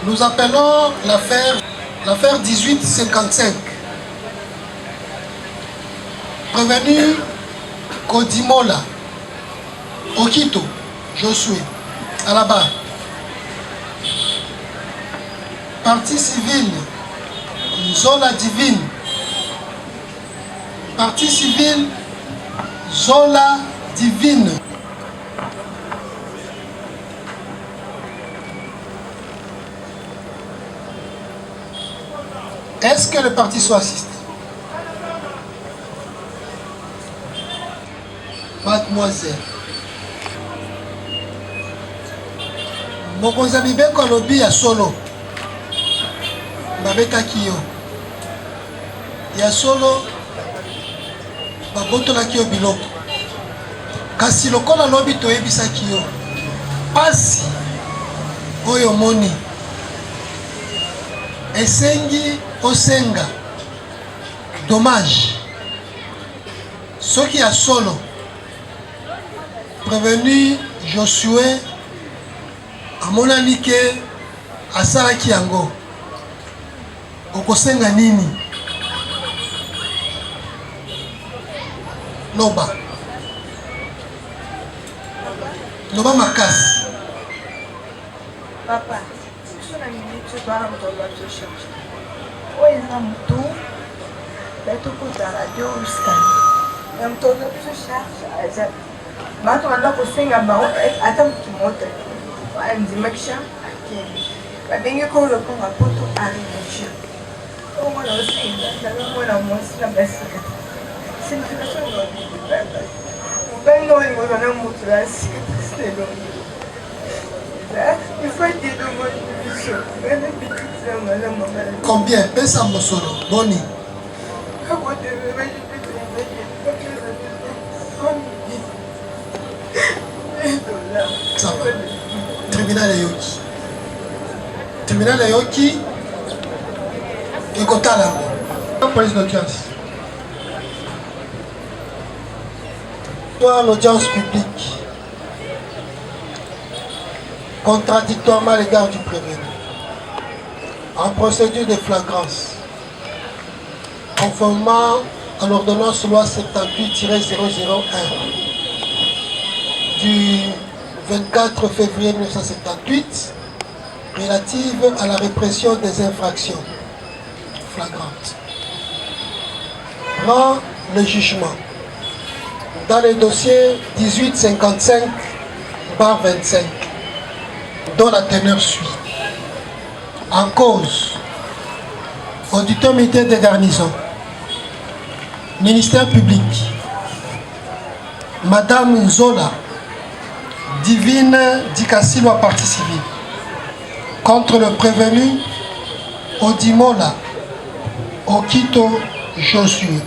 Nous appelons l'affaire 1855. Prévenu Kodimola, Okito, Josué, à la barre. Partie civile, Zola Divine. Partie civile, Zola Divine. Est-ce que le parti soit assisté? Mademoiselle. Mokonzi Bibeko alobi ya solo. Babetaki yo. Ya solo babotolaki yo biloko. Kasi lokola lobi toyebisaki yo. Pasi oyo moni. Esengi osenga. Dommage. Soki ya solo. Prévenu Josué amonani ke asalaki yango. Okosenga nini? Loba. Loba makasi. Papa, je suis minute dans la recherche. Où est la moto? La topo de la radio scan. La moto de recherche. Bato wanda kusenga bao ata mkimoto. Wa mzimakisha akili. Badenge ko lo ko mapoto alimisha. Omo na usinga, na mwana mmosi na basika. Simfika sana ni baba. Mbengo ni mwana na mtu rasi. Selo. Il faut dire de moi combien? Pesa Mosoro, Boni. Ça va. Tribunal de Yoki. Tribunal de Yoki. Et Kotala. Police d'audience. Toi, l'audience publique. Contradictoirement à l'égard du prévenu. En procédure de flagrance. Conformément à l'ordonnance loi 78-001 du 24 février 1978 relative à la répression des infractions flagrantes. Rend le jugement dans le dossier 1855/25 dont la teneur suit. En cause, auditeur militaire de garnison, ministère public, Madame Zola Divine Dikasilo à partie civile, contre le prévenu Odimola Okito Josué,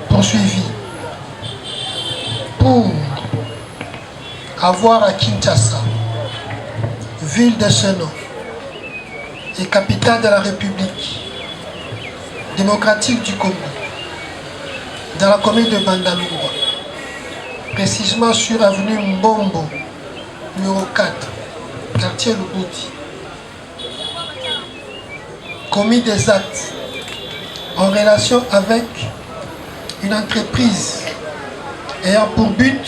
poursuivi pour avoir à Kinshasa, ville de ce nom et capitale de la République démocratique du Congo, dans la commune de Bandalungwa, précisément sur avenue Mbombo, numéro 4, quartier Lubudi, commis des actes en relation avec une entreprise ayant pour but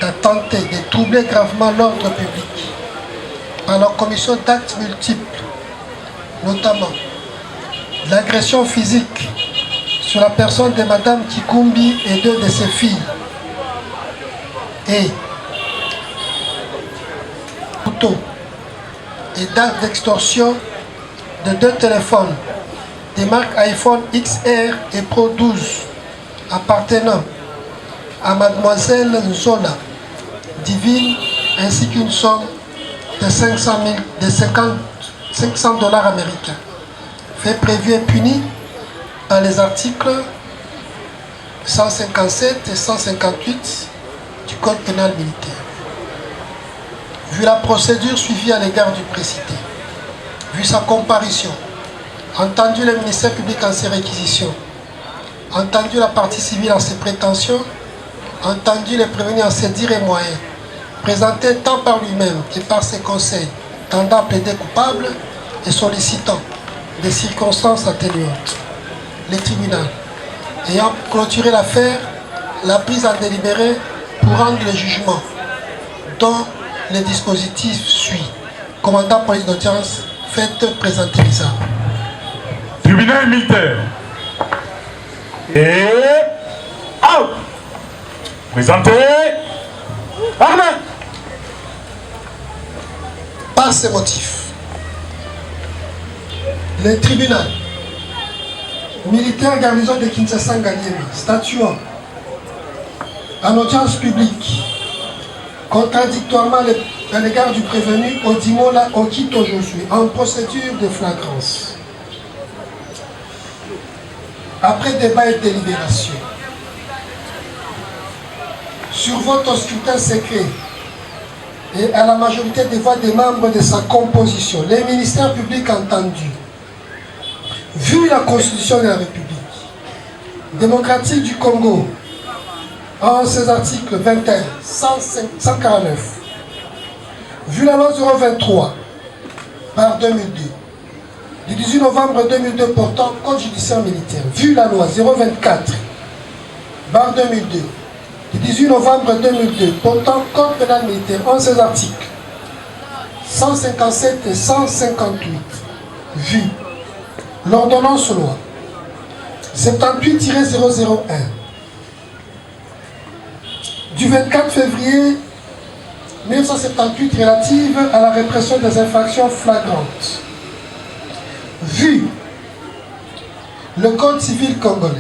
d'attenter, de troubler gravement l'ordre public par la commission d'actes multiples, notamment l'agression physique sur la personne de Madame Kikumbi et deux de ses filles, et couteau et d'actes d'extorsion de deux téléphones des marques iPhone XR et Pro 12 appartenant à Mademoiselle Zola Divine, ainsi qu'une somme de 500 dollars américains. Fait prévu et puni par les articles 157 et 158 du Code pénal militaire. Vu la procédure suivie à l'égard du précité, vu sa comparution, entendu le ministère public en ses réquisitions, entendu la partie civile en ses prétentions, entendu les prévenus en ses dires et moyens, présentés tant par lui-même que par ses conseils, tendant à plaider coupable et sollicitant des circonstances atténuantes. Le tribunal, ayant clôturé l'affaire, l'a prise en délibéré pour rendre le jugement, dont le dispositif suit. Commandant police d'audience, faites présenter les armes. Tribunal militaire. Et... out. Présentez... armes. Par ces motifs, le tribunal militaire garnison de Kinshasa Ngaliema, statuant en audience publique contradictoirement à l'égard du prévenu Odimola Okito Josué en procédure de flagrance. Après débat et délibération, sur vote au scrutin secret et à la majorité des voix des membres de sa composition, les ministères publics entendus, vu la Constitution de la République démocratique du Congo, en ses articles 21, 149, vu la loi 023 par 2002, du 18 novembre 2002 portant code judiciaire militaire, vu la loi 024 par 2002, du 18 novembre 2002 portant code pénal militaire, en ses articles 157 et 158, vu l'ordonnance loi 78-001 du 24 février 1978 relative à la répression des infractions flagrantes. Vu le Code civil congolais,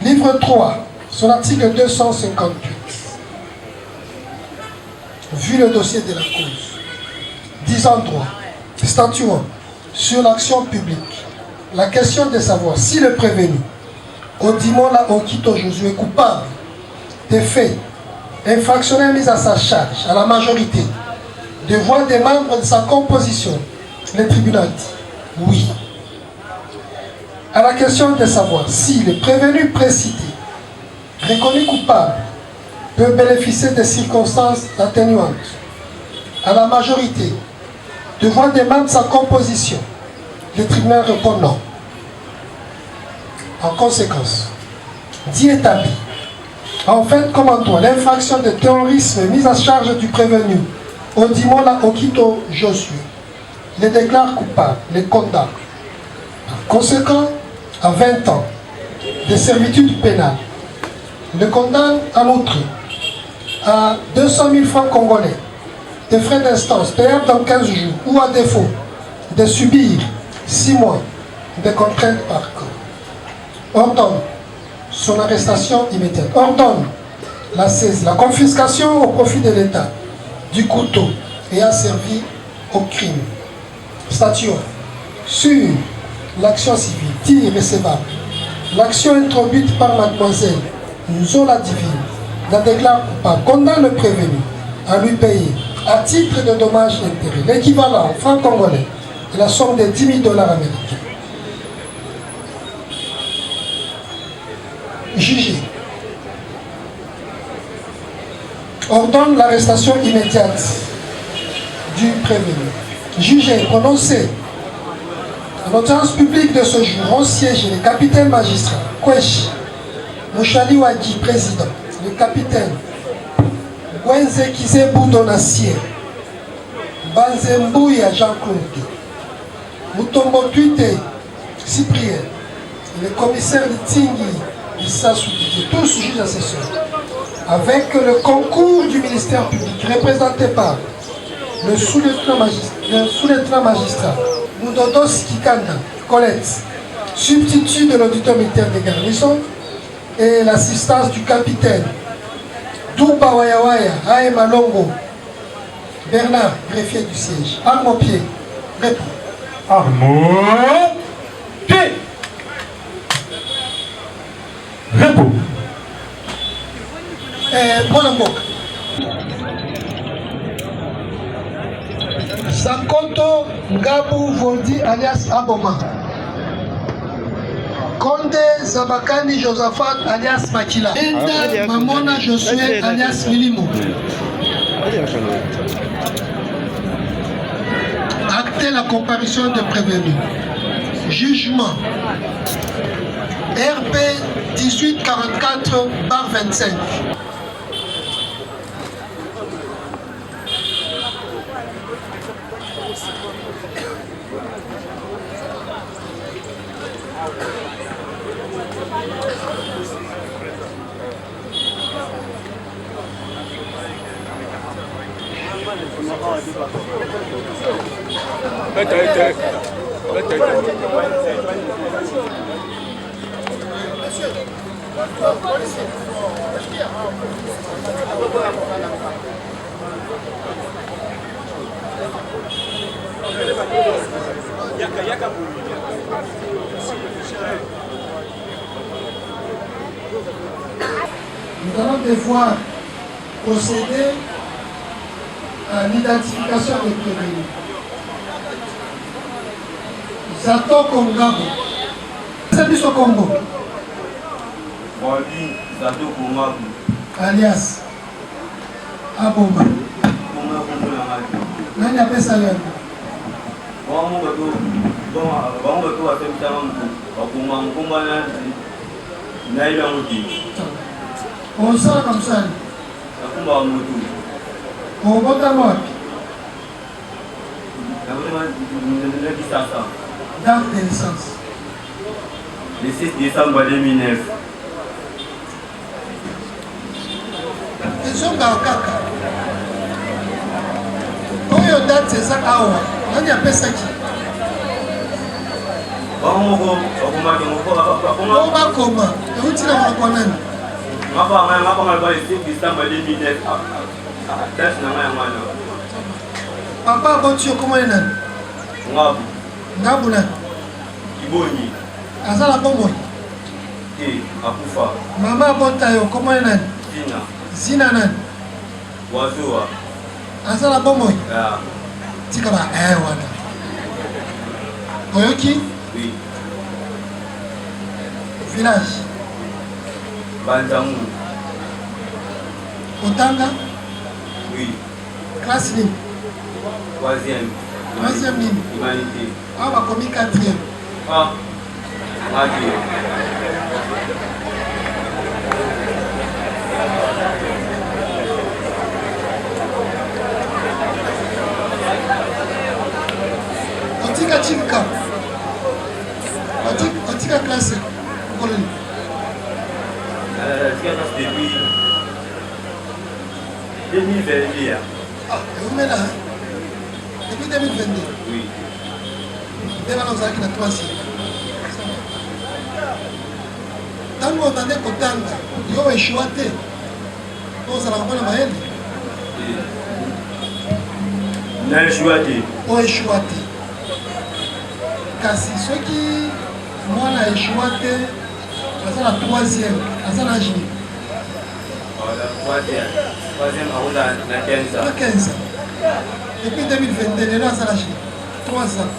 livre 3, son article 258. Vu le dossier de la cause, disant droit, statuant sur l'action publique, la question de savoir si le prévenu, Odimola Okito Josué, est coupable des faits infractionnels mis à sa charge, à la majorité, de voix des membres de sa composition, le tribunal dit oui. À la question de savoir si le prévenu précité, reconnu coupable, peut bénéficier des circonstances atténuantes, à la majorité, de voix des membres de sa composition, le tribunal répond non. En conséquence, dit établi, en fait comme en droit, l'infraction de terrorisme mise à charge du prévenu Odimola Okito Josué, le déclare coupable, le condamne. Par conséquent, à 20 ans de servitude pénale, le condamne en outre à 200 000 francs congolais, des frais d'instance payables dans 15 jours, ou à défaut de subir 6 mois de contraintes par corps. Ordonne son arrestation immédiate. Ordonne la saisie, la confiscation au profit de l'État du couteau ayant servi au crime. Statuant sur l'action civile, dit irrécevable. L'action introduite par mademoiselle Nzola Divine la déclare coupable, condamne le prévenu à lui payer à titre de dommages et intérêts l'équivalent en francs congolais de la somme de 10 000 $ américains. Jugé. Ordonne l'arrestation immédiate du prévenu. Jugé, prononcé. En audience publique de ce jour, ont siégé le capitaine magistrat Kwesh Mouchali Wadi, président, le capitaine Gwenze Kizebu Donassier, Banzembouya Jean-Claude, Mutombo Tuite Cyprien, le commissaire Litingi Issasou, tous juges assesseurs, avec le concours du ministère public représenté par le sous-lieutenant magistrat Moudodos Kikanda Colette, substitut de l'auditeur militaire des garnisons, et l'assistance du capitaine Douba Wayawaya Ae Malongo Bernard, greffier du siège. Arme au pied. Réponds. Arme au pied. Réponds. Bonamboka. Sankoto Ngabu Voldi alias Aboma. Konde Zabakani Josaphat alias Makila. Enda Mamona Josué alias Milimo. Acter la comparution de prévenu. Jugement. RP 1844/25. Nous allons devoir procéder à l'identification des prévenus. Zato Kongabo. C'est du Congo. Wadi Zato Kongabo. Alias Aboma. Nani apesa yangu? Bango bato watemtama mtu wakuma mkumba na ile mti. Onsala kamsani. Nakumba wa mtu. Obota wapi? Nakumba na kisasa. Date de naissance. Le 6 décembre 2009. Ezonga kaka. Oyo date eza awa. Nani apesaki? Bango bakoma bakoma. Euti na monoko nani? Ngapa le 6 décembre 2009. Date na mwana. Papa aboti yo komone nani? Ngabu. Ngabu nani? Kibonyi. Azala bomoi. Akufa. Mama abota yo komone nani? Zina. Zina nani? Wazoa. Azala bomoi. Ya. Tika ba wana. Oyoki? Oui. Village. Banjamu. Otanga? Oui. Classe ligne. Troisième. Troisième ligne. Humanité. Ah, bah, commis quatrième. Ah. Radio. Otika chika. Otika classe. Colonne. Depuis 2022. Ah, vous mettez là. Depuis 2022. Oui. Dès que nous avons la troisième. Tant qu'on a des kotanga, ils ont échoué. Nous allons voir la maille. N'a échoué. Ils ont échoué. Car si ceux qui moi la échoué, c'est la troisième, c'est la G. La troisième avant la 15 ans. 15 ans. Depuis 2022, les là, c'est la G. 3 ans.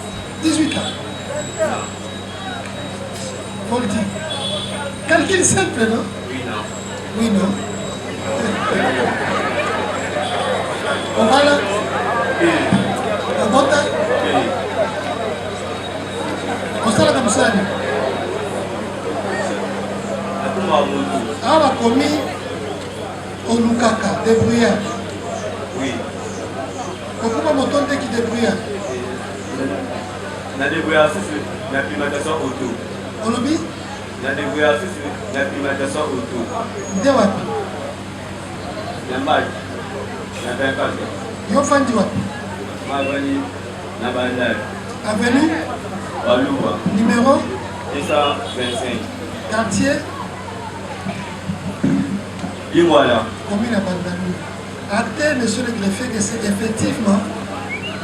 18 ans. Faut le dire. Calcul simple, non? Oui, non. Oui, non. On va là? On va là? On s'en va comme ça. Ah, la commis au Lukaka, débrouillard. Oui. Pourquoi mon tonton qui débrouillard? La débrouillard, c'est la climatisation auto. On le dit? La débrouillard, c'est la climatisation auto. Dewapi? La bague. La bague. Yo fandi wapi? Mabani. La bandale. Avenue? Waloua. Numéro? 225. Quartier? Voilà. Commune à Bandalou. Acté, monsieur le greffier, que c'est effectivement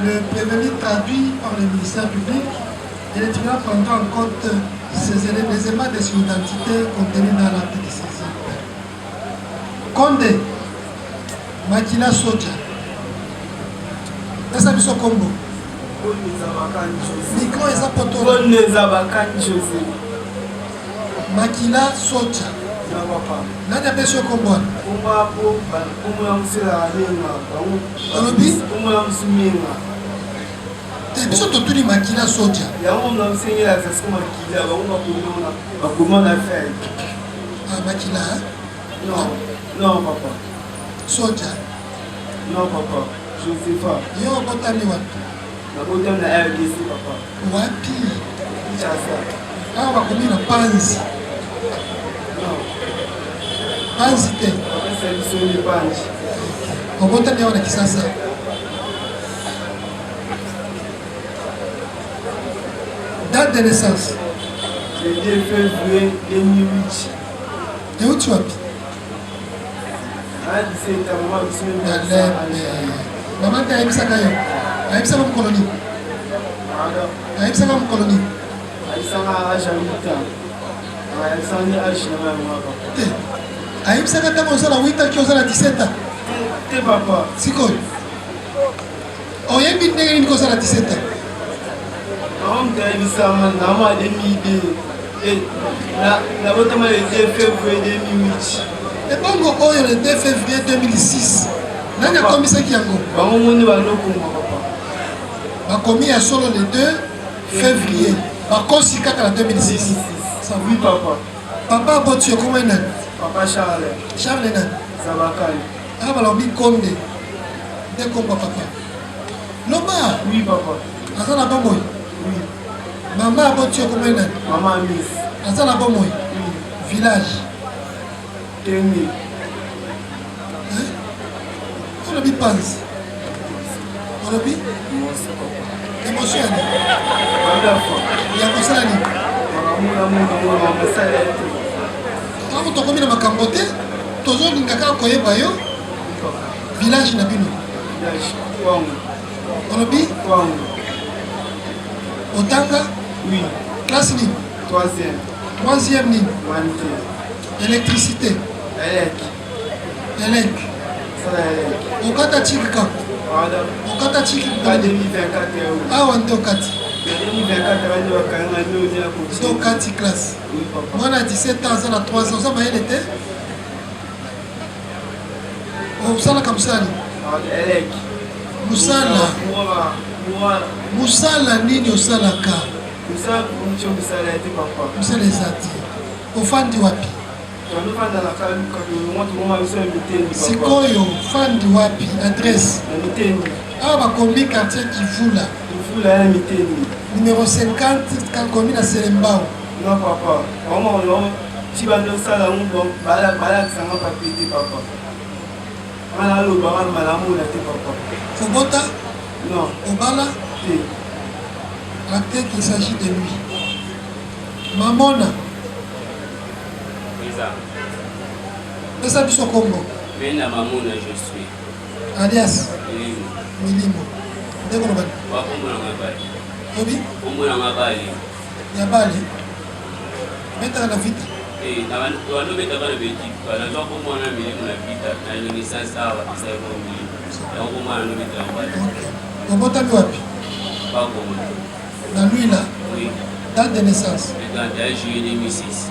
le prévenu traduit par le ministère public et le tribunal prendra en compte ces éléments de son identité contenus dans l'acte de saisie. Condé, Makila Soja. Est-ce que c'est combo? Micro et Zapoto. Makila Soja. Nani apesho kombo? Olobi? te biso totuli makila soja yango na msengela kasi ko makila bakoma na faire makila non papa soja non papa Josepha yo botami wapi nabotami na RDC papa wapi Kinshasa awa bakomi na panzi panzi te apesa biso lipanji obotami awa na Kisasa date de naissance le 2 février 2008 euti wapi adiseta mama biso mama te ayebisaka yo ayebisaka mokoloni ayebisaka mokoloni ayebisaka age amita ayebisaka ni age na mama papa te ayebisaka ntango ozala 8 ans ki ozala 17 ans te papa sikoyo oyebi ndenge nini kozala 17 ans namomutu ayebisama nama 2002 nabotama le 2 février 2008 ebongo oyo le 2 février 2006 nani akomisaki yango bango moni balokoma papa bakomi ya solo le 2 février bakosi kaka na 2006 oui papa papa aboti yo komoi nani papa Charles Charles nani Zabakali aka balobi konde nde kombo papa loba oui papa aza na bomoi oui mama aboti yo komoi nani mama Miss aza na bomoi village Tengi olobi panzi olobi émotion yani ya kosala nini ntango tokomi na makambo te tozolinga kaka koyeba yo village na bino olobi otanga classe nini troisième nini électricité elek okata tiki kaka okata tiki awa nde okati nde okati classe mwana 17 ans aza na 3 ans oza mayele te osalaka mosala mosala nini osalaka mosala eza te ofandi wapi sikoyo fandi wapi adresse awa bakomi quartier Kivula numéro 50 kakomi na Selembao non papa tibanda osala balakisanga papier te papa wana alobaka malamuna te papa Fobota non obala te acte qu'il s'agit de lui mamona pesa biso kombo Mena mamona je suis. alias milimo ndeko loba Wakombo na ngabali. obi Kombo na ngabali. ya bale metaka na vita Na wano beta bana beti. Bana zo kombo na milimo na vita. Na ni sasa wa sasa ko milimo. Ya kombo na beta ngabali. obotami wapi Ba kombo. na lui là Oui. date de naissance Le 31 juillet 2006.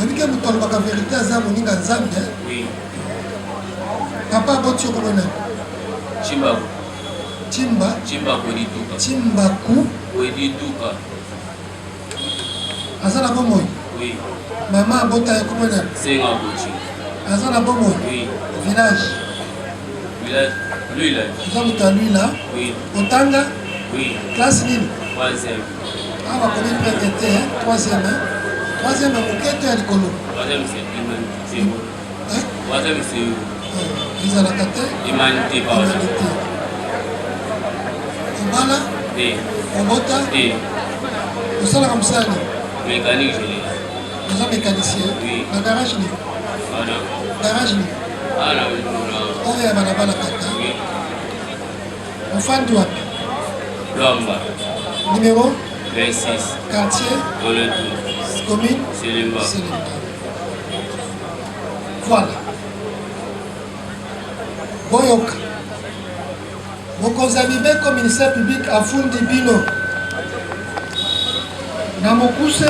obike moto alobaka vérité aza moninga nzambe Oui. papa aboti yo kombo nani Chimbaku. Chimbaku Wedituka. aza na bomoi Oui. mama abota yo kombo nani Senga Bochi. aza na bomoi Oui. village Lui là. oza moto ya lui là Oui. otanga Oui. classe nini Troisième. awa bakomi prêtre te troisième ya moke to ya likolo Troisième c'est humanité. Troisième c'est ezalaka te humanité par humanité obala Et obota osalaka mosala nini mécanique générale. oza mécanicien Oui. na garage nini Voilà. garage nini Ah là, oyo ya balabala kaka oui. ofandi wapi Lomba. numéro 26. quartier On le tout. commune C'est le bas. Selemba. Voilà. Boyoka. Mokonzi ya mibeko ministère public afundi bino na mokuse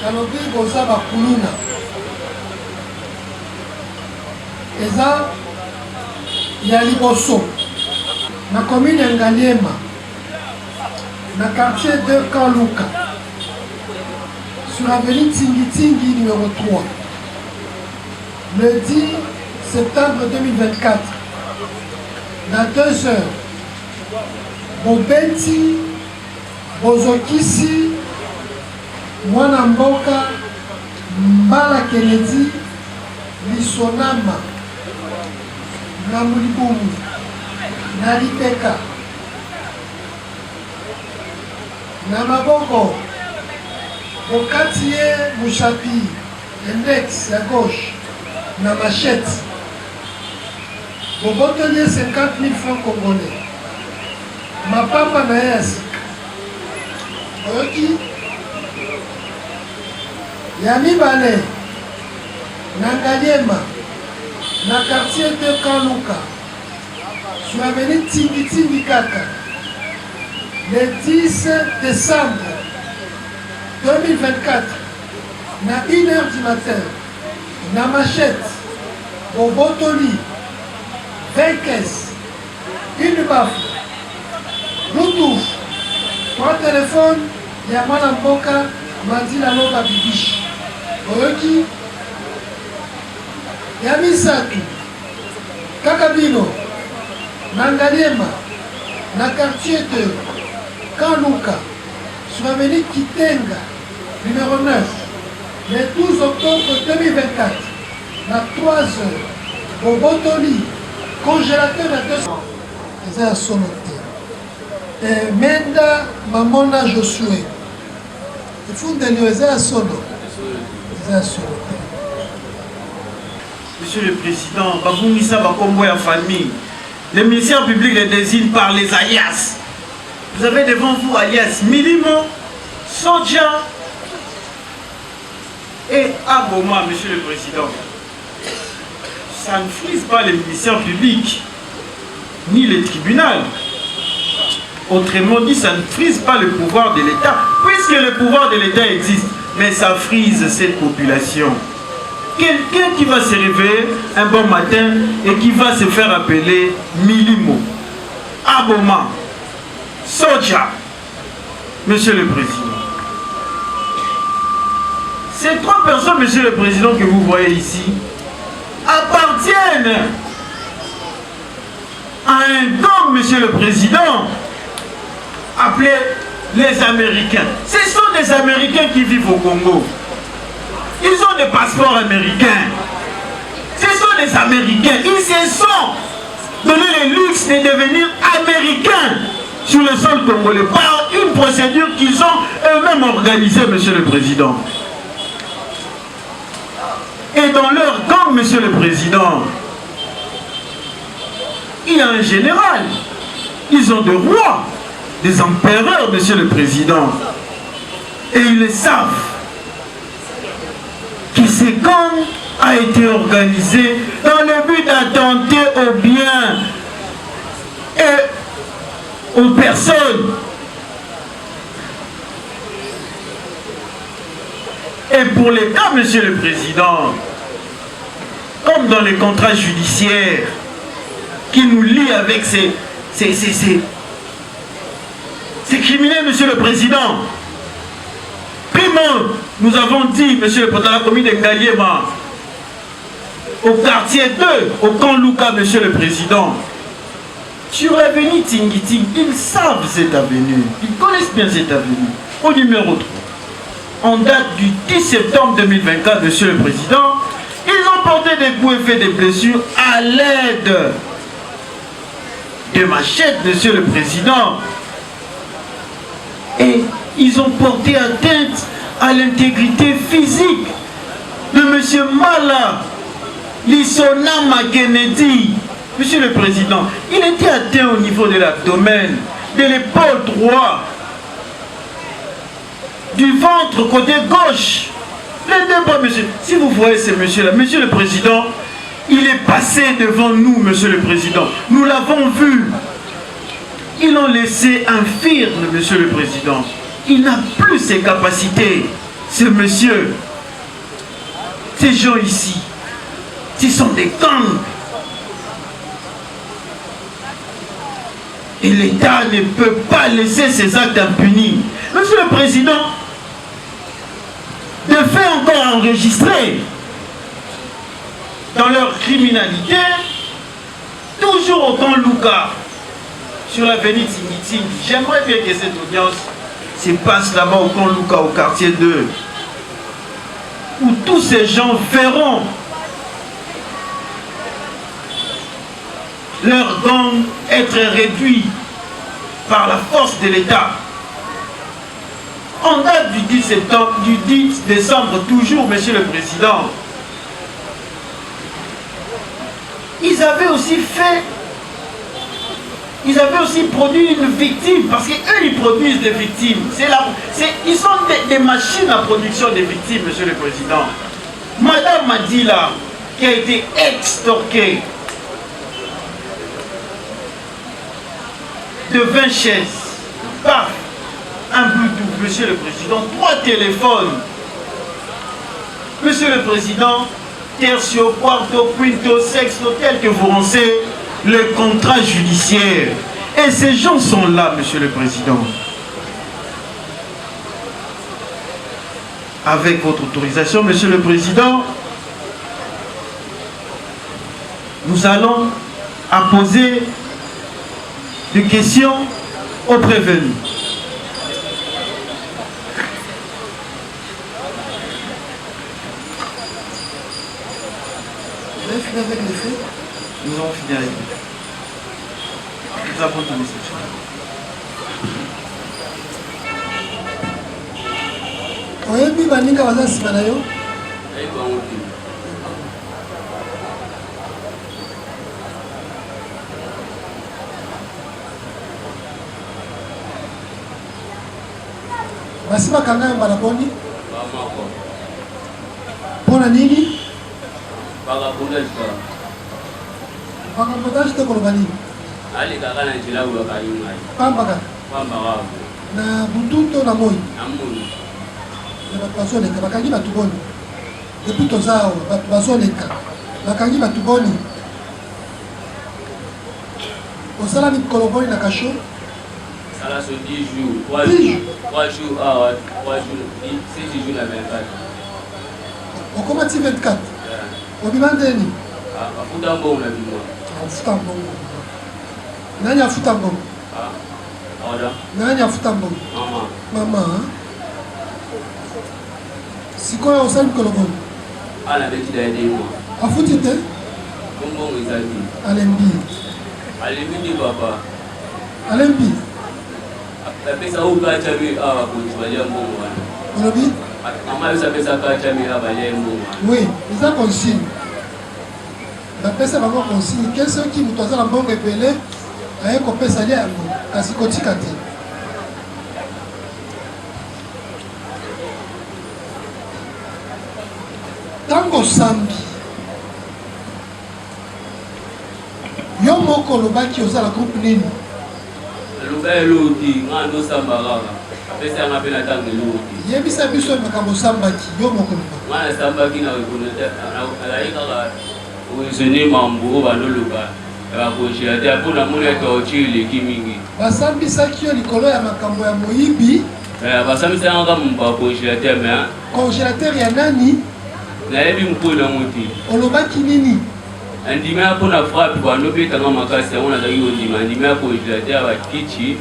alobi boza bakuluna eza ya liboso la commune de Ngaliema, dans le quartier de Kanluka, sur l'avenue Tingi numéro 3, le 10 septembre 2024, à 2 heures, Bobeti, Bozokisi, Mwanamboka, Mbala Kennedy, Lisonama, Namulibumu, Nalipeka, Namaboko, Bokatie Mouchapi, index à gauche, Namachette, Bobotelier 50 000 francs congolais. Ma papa Naes, Oyoki, Yami Balé, Nangaliema, na quartier de Kanluka, sur l'avenue Tingi Kaka, le 10 décembre 2024, na 1h du matin, na Machette, Bobotoli, 20 caisses, une baffe, Bluetooth, 3 téléphones, Yamana Mboka, Mandila Loba Bibish. Oyoki, Yamisatu, Kakabino, Nangaliema, na quartier de Kanluka, sur l'avenue Kitenga, numéro 9, le 12 octobre 2024, à 3 heures, Bobotoli, congélateur à 200. C'est à son hôtel. Et Menda Mamona Josué. Il faut que nous à son hôtel. Monsieur le Président, Baboumissa Bakombo et famille, les ministères publics les désignent par les alias. Vous avez devant vous alias Milimo, Soja et Aboma, Monsieur le Président. Ça ne frise pas les ministères publics, ni les tribunaux. Autrement dit, ça ne frise pas le pouvoir de l'État, puisque le pouvoir de l'État existe, mais ça frise cette population. Quelqu'un qui va se réveiller un bon matin et qui va se faire appeler Milimo, Aboma, Soja, Monsieur le Président. Ces 3 personnes, Monsieur le Président, que vous voyez ici, appartiennent à un gang, Monsieur le Président, appelé les Américains. Ce sont des Américains qui vivent au Congo. Ils ont des passeports américains. Ce sont des Américains. Ils se sont donné le luxe de devenir Américains sur le sol congolais par une procédure qu'ils ont eux-mêmes organisée, Monsieur le Président. Et dans leur gang, Monsieur le Président, il y a un général. Ils ont des rois, des empereurs, Monsieur le Président. Et ils le savent. Que ce gang a été organisé dans le but d'attenter aux biens et aux personnes. Et pour les cas, Monsieur le Président, comme dans les contrats judiciaires qui nous lient avec ces criminels, Monsieur le Président. Primo, nous avons dit, Monsieur le Président, la commune de Ngaliema, au quartier 2, au Kanluka, Monsieur le Président, sur l'avenue Tingiting, ils savent cette avenue, ils connaissent bien cette avenue, au numéro 3. En date du 10 septembre 2024, Monsieur le Président, ils ont porté des coups et fait des blessures à l'aide de machettes, Monsieur le Président. Et ils ont porté atteinte à l'intégrité physique de Monsieur Mala Lisonama Kennedy. Monsieur le Président, il était atteint au niveau de l'abdomen, de l'épaule droite, du ventre côté gauche. Les deux bras, monsieur. Si vous voyez ces messieurs-là, Monsieur le Président, il est passé devant nous, Monsieur le Président. Nous l'avons vu. Ils l'ont laissé infirme, Monsieur le Président. Il n'a plus ses capacités. Ce monsieur, ces gens ici, ce sont des gangs. Et l'État ne peut pas laisser ces actes impunis. Monsieur le Président, de faits encore enregistrés dans leur criminalité, toujours au camp Luka, sur l'avenue Tingiting. J'aimerais bien que cette audience se passe là-bas au camp Luka, au quartier 2, où tous ces gens verront leur gang être réduit par la force de l'État. En date du 10 septembre, du 10 décembre, toujours, Monsieur le Président, ils avaient aussi produit une victime, parce qu'eux, ils produisent des victimes. Ils sont des machines à production des victimes, Monsieur le Président. Madame Madila, qui a été extorquée de 20 chaises, paf, un Bluetooth, Monsieur le Président, 3 téléphones. Monsieur le Président, tertio, quarto, quinto, sexto, tel que vous lancez le contrat judiciaire. Et ces gens sont là, Monsieur le Président. Avec votre autorisation, Monsieur le Président, nous allons poser des questions aux prévenus. Vous avez fini avec les faits? Nous avons fini avec les faits. Nous avons donné cette chose. Oyebi baninga baza nsima na yo? Basi bakanga yo mbala poni? Pona nini? Bakabodage te koloba nini? Pambaka? Na butu to na moi? Bato bazoleka, bakangi bato boni. Depuis toza awa, bato bazoleka, bakangi bato boni. Osala mikolo boni na kasho? Ça sur 10 jours, 3 jours, 6 jours la 24. Okomati 24? Obima ndeni? Afuta mbongo na bimo. Afuta mbongo. Nani afuta mbongo? Oda. Nani afuta mbongo? Mama. Mama, sikoyo osali mikolo boni? Ala beti da ede mo. Afuti te? Mbongo izaki. Alembi. Alembi ni papa. Alembi. Pesa ukacha mi kutubalia mbongo wana. Olobi? Mama yosa pesa kacha mi abalia mbongo wana. Oui, eza consigne. Bapesa bango consigne ke soki moto aza na mbongo ebele aye kopesa lia yango kasi kotika te. Ntango osambi yo moko olobaki ozala groupe nini? Luka eloti nga ndo samba kaka apesa nga pena tango eloti yebisa biso makambo osambaki yo moko loba nga nasambaki na alai kaka oizoni mambu o bandoluka bakoshela te mpona mona ete oci eleki mingi basambisaki yo likolo ya makambo ya moyibi basambisaka kaka bakoshela te me congélateur ya nani? nayebi mpona ngo te olobaki nini? andima mpona frappe bandobetanga makasi yango nazalaki kondima andima ya congélateur ya bakici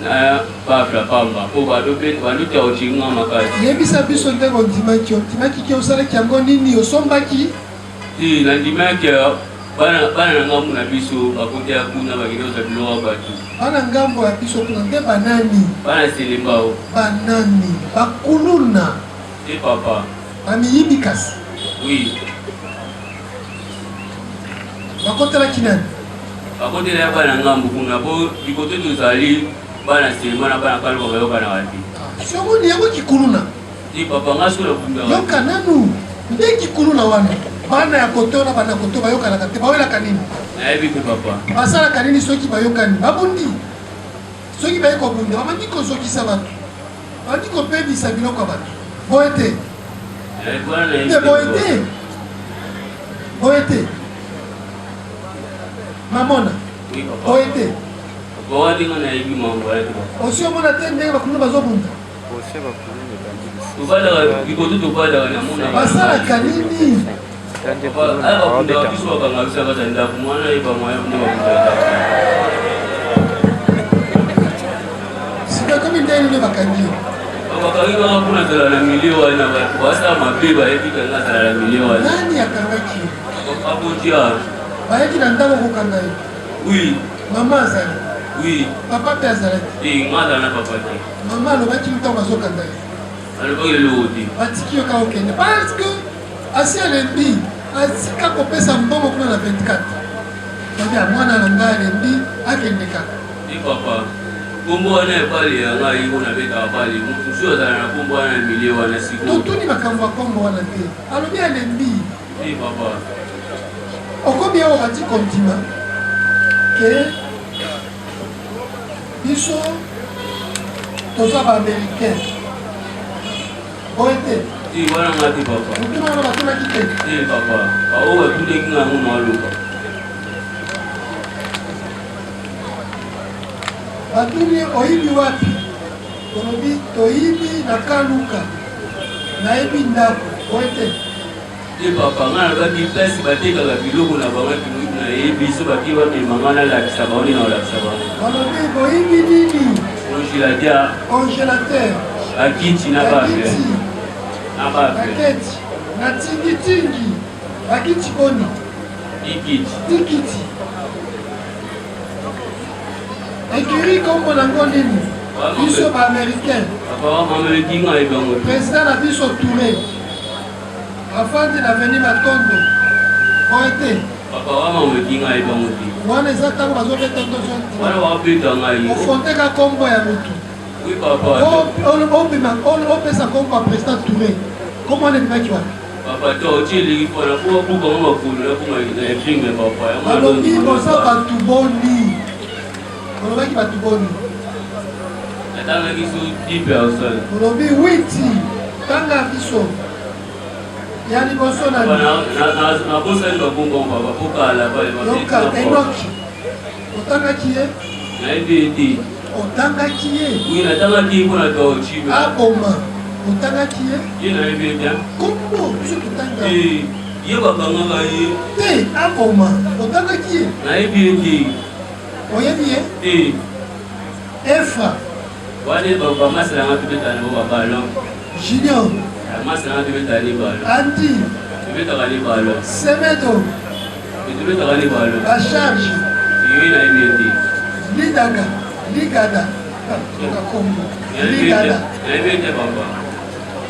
na bafla pamba mpo bandota ocinga makasi yebisa biso ndenge ondimaki ondimaki ke osalaki yango nini osombaki? ti nandimaki bana na ngambo na biso bakotela kuna bakende oza biloko bato bana ngambo ya biso kuna nde banani? bana selembao banani? bakuluna? te papa bamiyibi kasi? oui bakotelaki nani? bakotela ya bana ngambo kuna po likoto tozali bana selema na bana kaluka bayokanaka te siomoni yango kikuluna? ti papa nga soki nakundaka yoka nanu nde kikuluna wana? bana ya koto na bana koto bayokanaka te baoyelaka nini? nayebi te papa basalaka nini soki bayokani? babundi soki baye kobunda babandi kozokisa bato babandi kopebisa biloko ya bato boye te te boye te boye te mamona boye te Aussi au monde atteint des bakulu bazobunda. Basa la kanini. C'est comme une dernière bakandi. Nani akangaki? Bayaki na ndako kokanga ye. Oui. Maman azali. Oui. Papa pe azalaki. Ngada na papa te. Maman alobaki ntango azokanga ye. Alobaki lelo te. Batiki yo ka okende. Parce que asi alembi asika kopesa mbongo kuna na 24. Babi amwana na ngai alembi akende kaka. Papa. Kombo wana pale yanga yiko na beta pale. Mtu sio sana na kombo wana milio wana siku. Totuni makambo ya kombo wana te. Alobi alembi. Papa. Okomi awo bati kontima ke biso toza ba-américain oete wana ngati papa mutuna wana batunaki te papa awo batuleki nga ngo maluka batuni oyibi wapi olobi toyibi na kaluka nayebi ndako oete papa nga nabaki place batekaka biloko na bango nayebi so baki bamemanga nalakisa bango nde naolakisa bango balobi boyibi nini congélateur bakiti na bafe baketi na tingitingi bakiti boni tikiti écurie kombo nango nini biso ba-américain président na biso Touré afandi na veni Matondo oete wana eza ntango bazobeta ofondeka kombo ya motu opesa kombo ya président Touré kombo wana ebimaki wapi balobi boza batu boni olobaki batu boni olobi witi tanga biso ya liboso na yoka enoki otangaki ye otangaki ye aboma otangaki ye kombo biso totanga te aboma otangaki ye oyebi ye efra junior Andy Semedo Bacharge Lidaga Ligada Ligada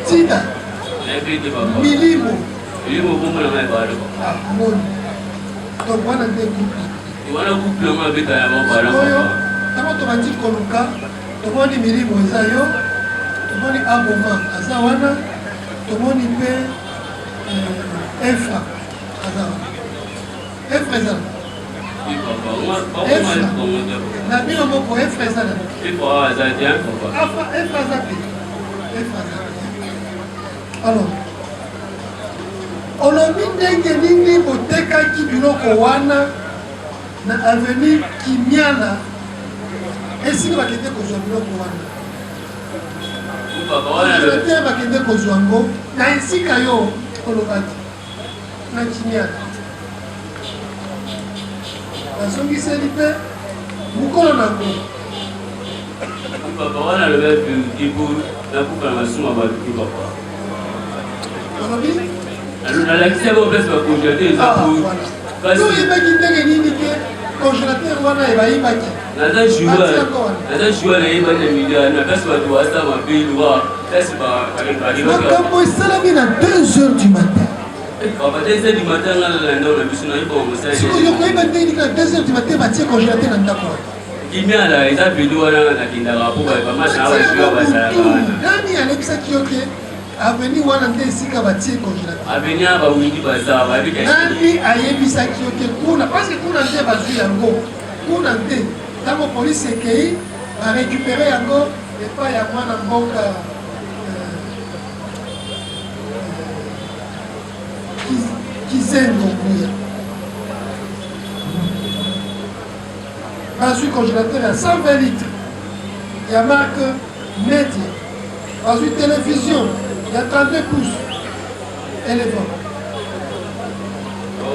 Tida Milimo donc wana nde oyo ntango tobandi koluka tomoni milimo eza yo tomoni aboma aza wana tomoni mpe efra aza wana efra eza na bino moko efra eza na efra aza te alors olobi ndenge nini botekaki biloko wana na avenue Kimiana esika bakende kozwa biloko wana te bakende kozwa ngo na esika yo olobaki na Kimiana bazongiseli mpe mokolo nango olobi oyebaki ndenge nini ke congélateur wana ebayibaki naza joueur nayebaki na milieu na place bato basa mabelwa place makambo esalami na 2 heures du matin papa 2 heures du matin nga nalanda na biso nayebaka mosala koyeba ndenge nini na 2 heures du matin batie congélateur na ndako wana kimiala eza velo wana nakendaka po bamasa na bajoueur basalaka nani alebisaki yo ke aveni wana nde esika batie congélateur aveni a bawindi baza nani ayebisaki yo ke kuna parce que kuna nde bazwi yango kuna nde ntango polisi ekei barécupere yango epai ya mwana mboka kizengo kuya bazui congélateur à 120 litres. Il y a marque Media. Bazui télévision, il y a 32 pouces. Éléphant. On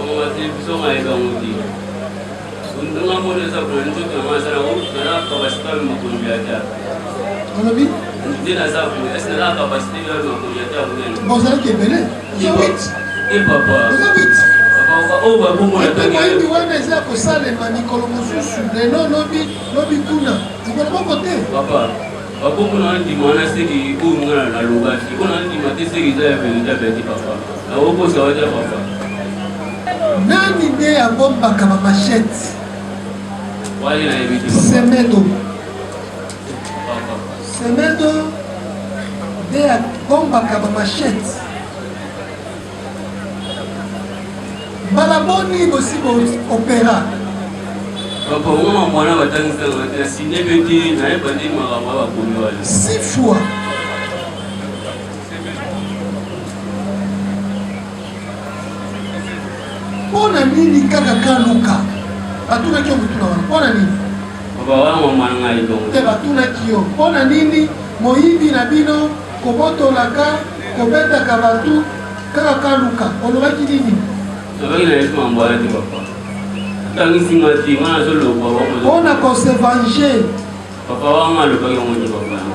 a mis bon, ça qui est belé. Vous avez 8. Et papa. Vous avez 8. Oh, bah, pour moi, et puis, moi, il dit, ouais, mais c'est pour ça, les manicolo, les non, lobby, kuna. C'est pour le bon côté. Papa. Papa, on a dit, moi, c'est qui, où on a la loba, on a dit, moi, c'est qui, ça va faire, papa. La robe, ça va être papa. Nani ne ya bomba kama machette. Ouais, il a évité, papa. Semedo. Semedo de ya bomba kama machette. Balaboni aussi opéra. Papa, on a un ciné petit, n'a pas dit ma 6 fois. Pona nini kaka kaluka? Batuna kio mutuna wana. Pona nini? Papa, mama ngai donc. Te batuna kio. Pona nini? Moyibi na bino koboto laka kobeta kabatu kaka kaluka. Olobaki nini? On a qu'on se venger.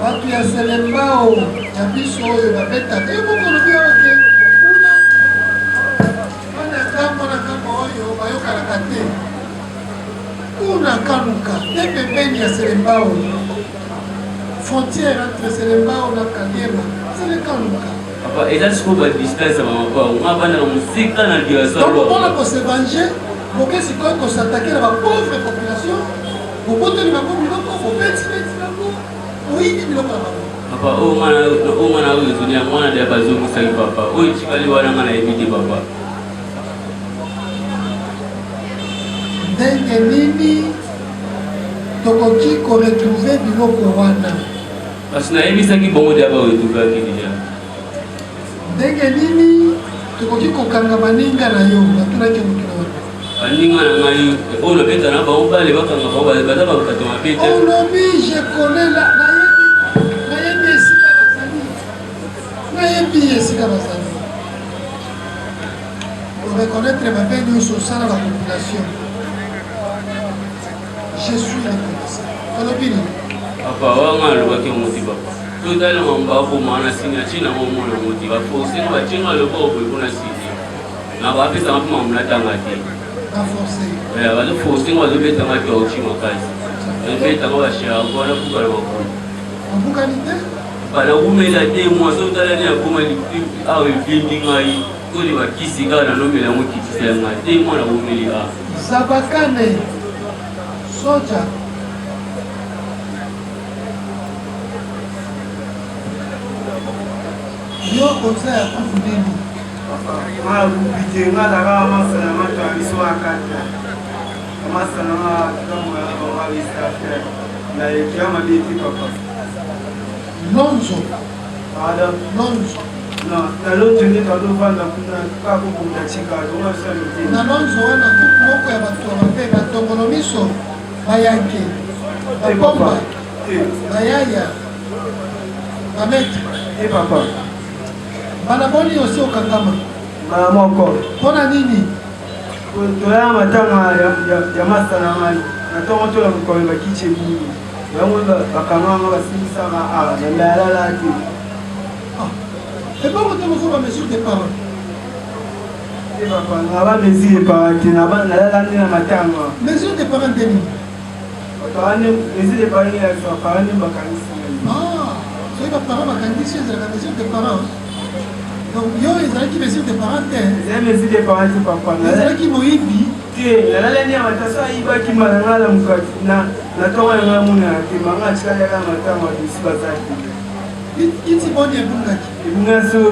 Watu ya selembao ya biso oyo babeta te mokolobi oke kuna kama oyo bayokalaka te kuna kaluka te pembeni ya selembao frontière entre selembao na Kagema sele kaluka. Papa, et là, je trouve la distance, on va aller en musique, on a dit ça. Donc, on a se venger, pour que c'est qu'on s'attaque à la pauvre population, pour que les pauvres pour oui, papa, on a retourné à moi, on a des bazooks, papa. Oui, tu vas aller voir la main à éviter, papa. Nini, tokoki ko retrouver biloko wana. Parce que na yebisa ki bongo d'abord retrouver déjà. Ndenge nini tokoki kokanga baninga na yo batunaki mokili wana baninga na ngai oyo beta na bango bale bakanga bango baza bakata mapete olobi je connais la nayebi esika bazali reconnaître mabe nyonso osala la population je suis reconnaissant olobi nini papa wanga alobaki moti papa totali mamba komana sinya china momona moti baforce no bachinga lobo kuna sisi na bapesa mapima mlatanga te na force bazo force ngo bazobeta ngati ochima kazi beta ngo bashira bona kukala bakuru abukani te bana kumela te mwa sotala ne akoma lipi awe vindi ngai kodi bakisi kana nomela ngo kitisa ngai te mwana kumeli a Zabakane soja yo oza ya kufu nini mabite ngalaka masana mato abiso akata masana kama mabisa na yekama biti papa Lonzo ada Lonzo na talonzo ni talova na kuna kako kumtachika donga sana na Lonzo wana kuku moko ya bato bape batongolo miso bayake bapomba bayaya bametre papa bana boni aussi okangama mara moko pona nini toya matanga ya masana mali na tongo tola ko bakiche buni yango bakamanga basimisa ma na ndala ti et bon quand on va mesure des parents papa na ba mesure parents na ba na na matanga mesure des parents deni otane mesure des parents ya so parents bakanisi c'est pas parents bakanisi c'est la mesure des parents. Donc, yo, ils ont qui mesure des parents. Ils mesure des parents, papa. Ils ont qui moïbi. Tiens, la dernière matin, il va qui m'a la moukatina. Na toa ya muna, qui m'a racheté la matin, moi, ici, bazaki. Il s'y bonne et bungaki. Et bungaso,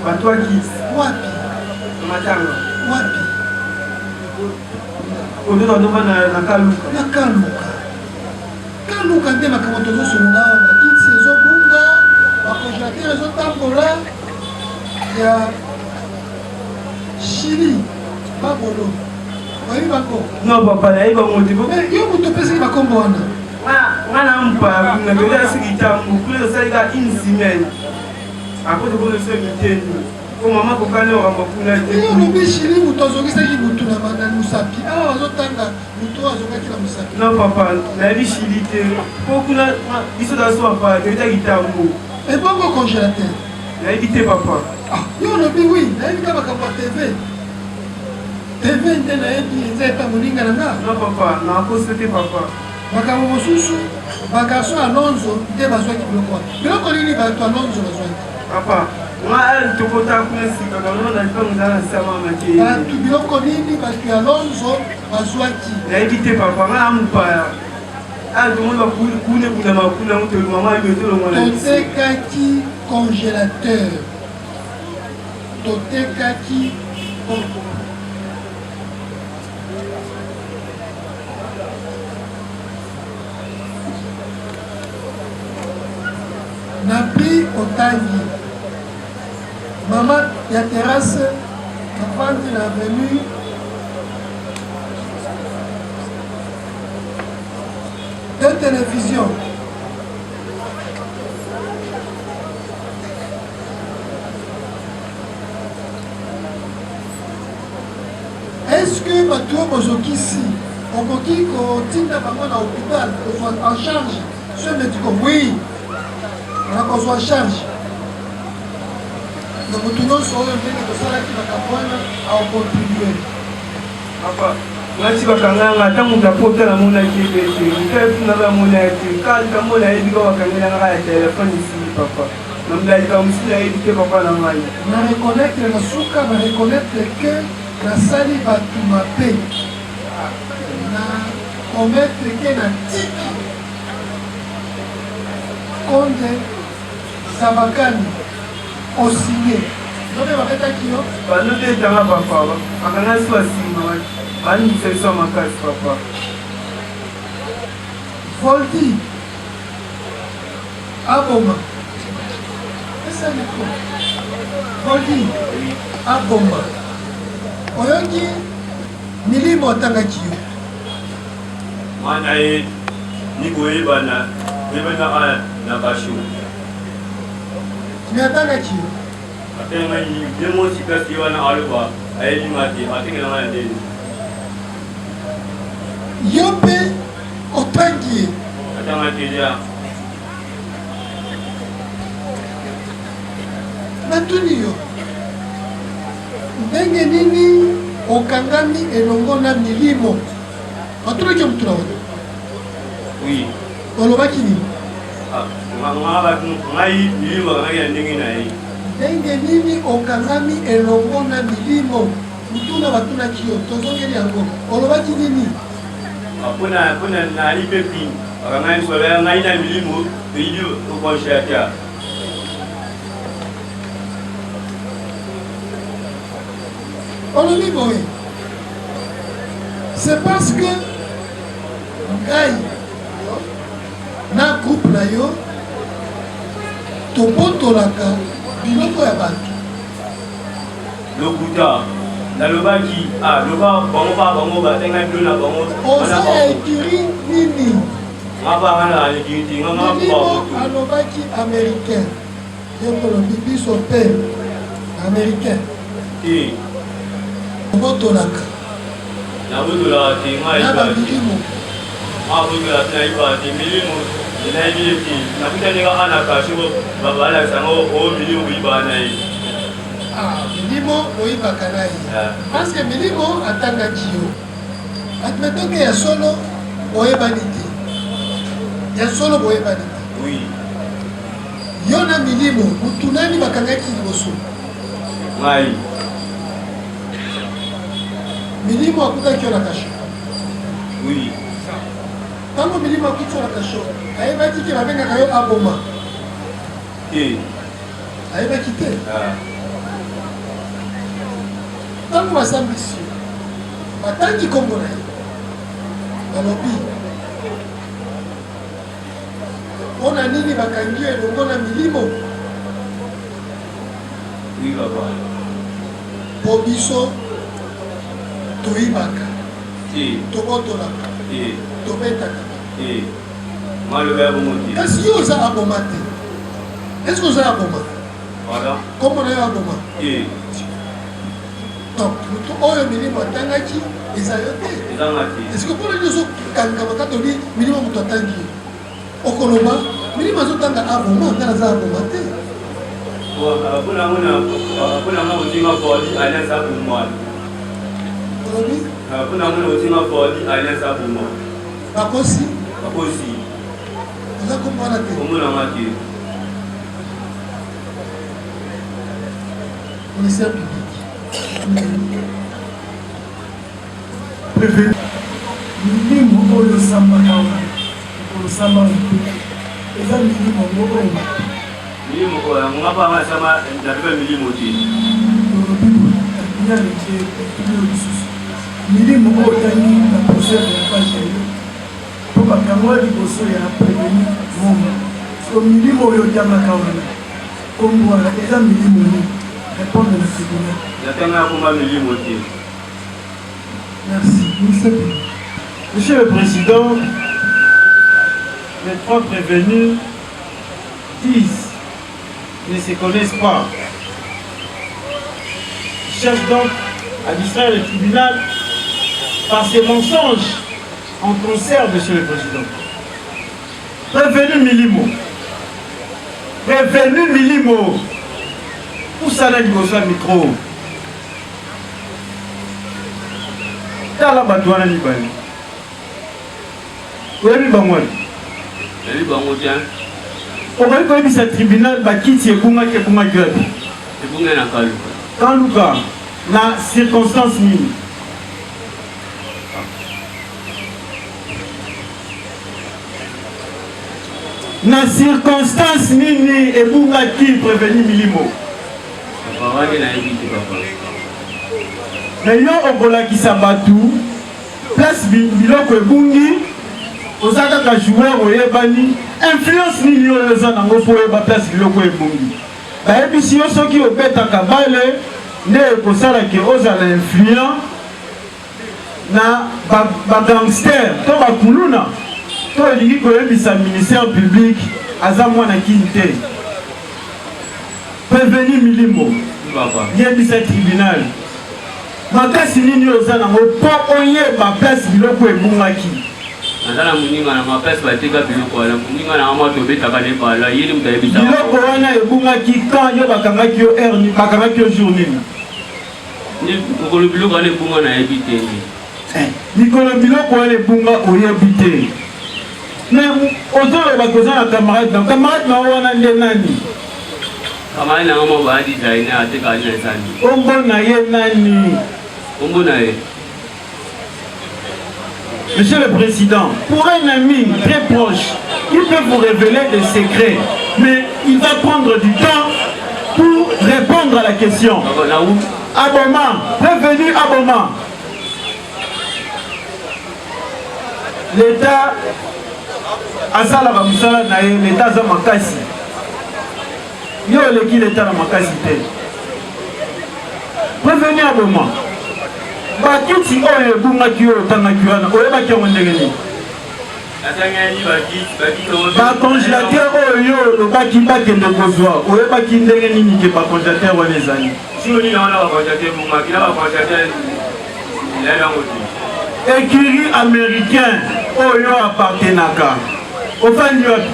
à toi qui. Wapi. Matin. Wapi. On doit nous voir na kaluka. Na kaluka. Kaluka nde makamoto zo sona na kitsi zo bunga, ba congélateur zo tambola. Ya Chili, Babolo, Oui, bako. Non, papa, il va monter. Mais yo muto pesi bakombo wana. On a une semaine. Après, on a fait une maman ko kana wa makuna te. Yo lobi shili muto zongisa ki mutu na bana musapi. Ah azotanga muto azonga ki na musapi. Non papa, na bi shili te. Ko kuna biso da so papa, te ta gitambo. Et bon go congélateur. Na évité papa. Ah, yo lobi oui, na évité bakamba TV. TV nde na yebi nzeta moninga nanga. Non papa, na ko c'était papa. Makambo mosusu bagarso Alonso nde bazwaki biloko. Biloko nini bato Alonso bazwaki? Papa, moi elle te kota kuna sika na na pas ngana sama maki. Bato biloko nini bato Alonso bazwaki? Na évité papa, na mpa. Ah, tout le monde va couler pour la makuna moto maman il veut le monde. Totekaki congélateur. Totekaki Napi Otangi. Maman, il y a terrasse. Ma femme est venue. De télévision. Est-ce que Batou Bozokisi, on peut dire qu'on tient vraiment à l'hôpital, qu'on soit en charge, ce médicament? Oui. On soit en charge. Donc, nous sommes en train de faire à contribuer. Papa, moi si bakanganga tangu tapota na mona kibete, ukafu na mona ati, kali kama na hivi kwa kangana ngaya telefoni si papa. Na mdai kama msina hivi ke papa na ngai. Na reconnaître na suka, na reconnaître que na sali batu mabe. Na commettre que na tiki. Konde Sabakani au signé. Non mais va faire qui yo? Ba no te tanga papa. Akanga swa sima. Ba ni se so makas papa. Volti Aboma. Essa é quoi? Volti Aboma. Oyoki milimo tanga kiyo. Mana ni goyebana na bashu. Tu atanga kiyo. Atenga ni demo sikasi wana aluba ayeli mati atenga na ndeni. Yope otangi. Atanga tija. Natuni yo. Ndenge nini okangami elongo na milimo. Atuna ke mutuna wana. Oui. Olobaki nini? Ngai milimo ngai ndenge na yi. Ndenge nini okangami elongo na milimo. Mutuna batuna kiyo tozongeli yango. Olobaki nini? Kuna na ipepi. Ngai sola ngai na milimo video ko shaka. Olobi boye. C'est parce que ngai na groupe na yo tobotolaka biloko ya bato. Lokuta nalobaki loba bango batenga bilo na bango oza ekiri nini? ngapanga na ekiri nganga milimo alobaki américain yokolobi biso mpe américain tobotolaka nabotola te na bamilimo. mabotola te nayiba te milimo nayibi te nakutaneka ana kasho babalakisango o milimo koyiba na ye. Milimo oyibaka na ye parce que milimo atangaki yo admetonke ya solo boyebani te, ya solo boyebani te. Oui. Yo na milimo mutu nani bakangaki liboso? Ngai. Milimo akutaki yo na kasho. Oui. Tango milimo akuti yo na kasho ayebaki ke babengaka yo aboma. Ayebaki te. Tango basambisi yo batangi kombo na ye balobi mpona nini bakangi yo elongo na milimo? Oui, papa. Po biso toyibaka tobotolaka tobetaka kasi yo oza aboma te est ce que oza aboma kombo na yo aboma donc moto oyo milimo atangaki eza yo te est ce que mpona nyonso kangama katoli milimo moto atangi yo okoloba milimo azotanga aboma nga naza aboma te bakosi oza komona te ministère public milimo oyo osambaka olosamba mpe eza milimo moko milimo oyo ngapanga sama ndabe milimo ti ya leke tulio lisusu milimo oyo otangi na procès ya page po bakango liboso ya prévenu momo so milimo oyo otangaka wana kombo wana eza milimo nini répondre na tribunal yatanga komba milimo ti. Merci. Monsieur le Président, les trois prévenus disent ne se connaissent pas. Ils cherchent donc à distraire le tribunal par ces mensonges en concert, Monsieur le Président. Prévenu Milimo. Prévenu Milimo. Où ça n'a pas de micro? Tala batwana ni bani. Oyebi bangwani. Oyebi bango tiens. Oyebi koyebi sa tribunal bakiti ekunga grabi. Ekunga na kaluka. Kaluka na circonstance nini. Na circonstance nini ebunga ki prévenu Milimo. Papa wake na ebiti papa. Mais yo okolakisa batu place biloko ebungi oza kaka joueur oyebani influence nini oyo eza nango mpo oyeba place biloko ebungi bayebisi yo soki obetaka bale nde ekosalaki ozala influent na bagangster to bakuluna to elingi koyebisa ministère public aza mwana kini te. Prévenu Milimo yebisa tribunal makasi nini oza nango mpo oyeba place biloko ebungaki. Naza na moninga na maplace bateka biloko wana moninga na mama tobetaka nebala yeli moto ayebisa biloko wana ebungaki quand yo bakangaki yo heure nini bakangaki yo jour nini mikolo biloko wana ebunga nayebi te mikolo biloko wana ebunga oyebi te mais ozoloba koza na camarade na wana nde nani camarade nanga mo baadisaine atekali na esani kombo na ye nani kombo na ye. Monsieur le Président, pour un ami très proche, il peut vous révéler des secrets, mais il va prendre du temps pour répondre à la question. Aboma, prévenu Aboma. L'État Asala Ramsala Naye, l'État Zamakasi. Yo leki l'État Zamakasi. Prévenu Aboma. Bakiti oyo ebungaki oyo otangaki wana oyebaki yango ndenge nini bacongélateur oyo olobaki bakende kozwa oyebaki ndenge nini ke bacongélateur wana ezali écurie américain oyo apartenaka ofandi wapi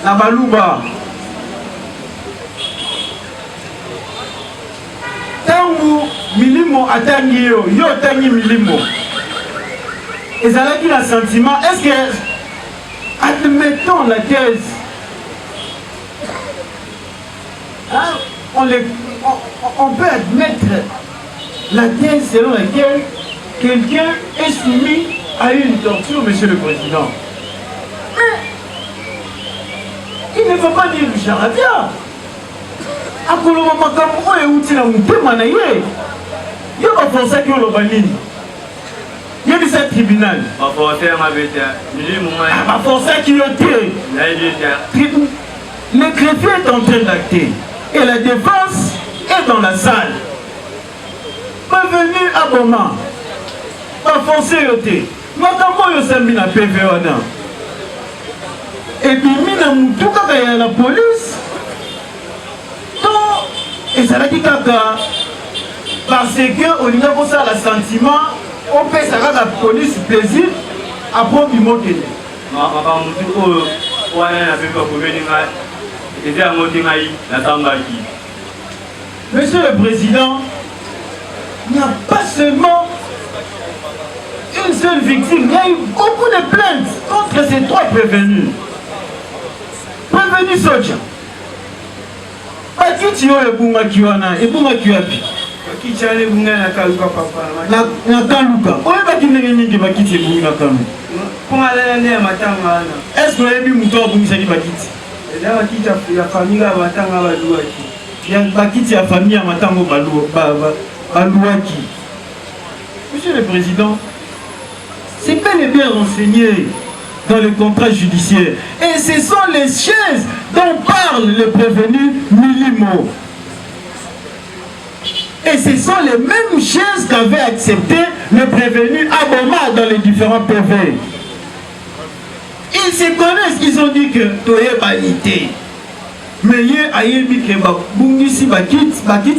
na Baluba. Tangu Milimo atangi yo tangi Milimo. Ezalaki la sentiment, est-ce que admettons la thèse, hein, on peut admettre la thèse selon laquelle quelqu'un est soumis à une torture, Monsieur le Président. Mais il ne faut pas dire du charabia. Akoloba makambo oyo euti na motema na ye yo baforsaki oloba nini yebisa tribunal baforsaki yo te. Le greffier est en train d'acter et la défense est dans la salle. prévenu à Boma. Pas foncé yoté. Makambo yo sambi na PV wana. Et puis mina mutu kaka ya la police. Donc, et ça l'a dit kaka. Parce que au niveau de ça, le sentiment, on peut s'arrêter la police plaisir à prendre du mot de Monsieur le Président, il n'y a pas seulement une seule victime, il y a eu beaucoup de plaintes contre ces 3 prévenus. Prévenus Soja. Bakiti yo ebunga kiwana, ebunga kiwapi. Bakiti ale bunga na kaluka papa. Na kaluka. Oye bakindenge nyingi bakiti ebunga na kaluka. Ponga la ne matanga ana. Est-ce que oyebi muto abungisa ki bakiti? Eda bakiti ya famille ya matanga baluaki. Ya bakiti ya famille ya matango baluaki. Monsieur le Président, c'est bel et bien renseigné dans le contrat judiciaire. Et ce sont les chaises dont parle le prévenu Milimo. Et ce sont les mêmes chaises qu'avait accepté le prévenu Aboma dans les différents PV. Ils se connaissent, ils ont dit que Toye Banité. Mais hier, Ayebi Keba, Bungisi Bakit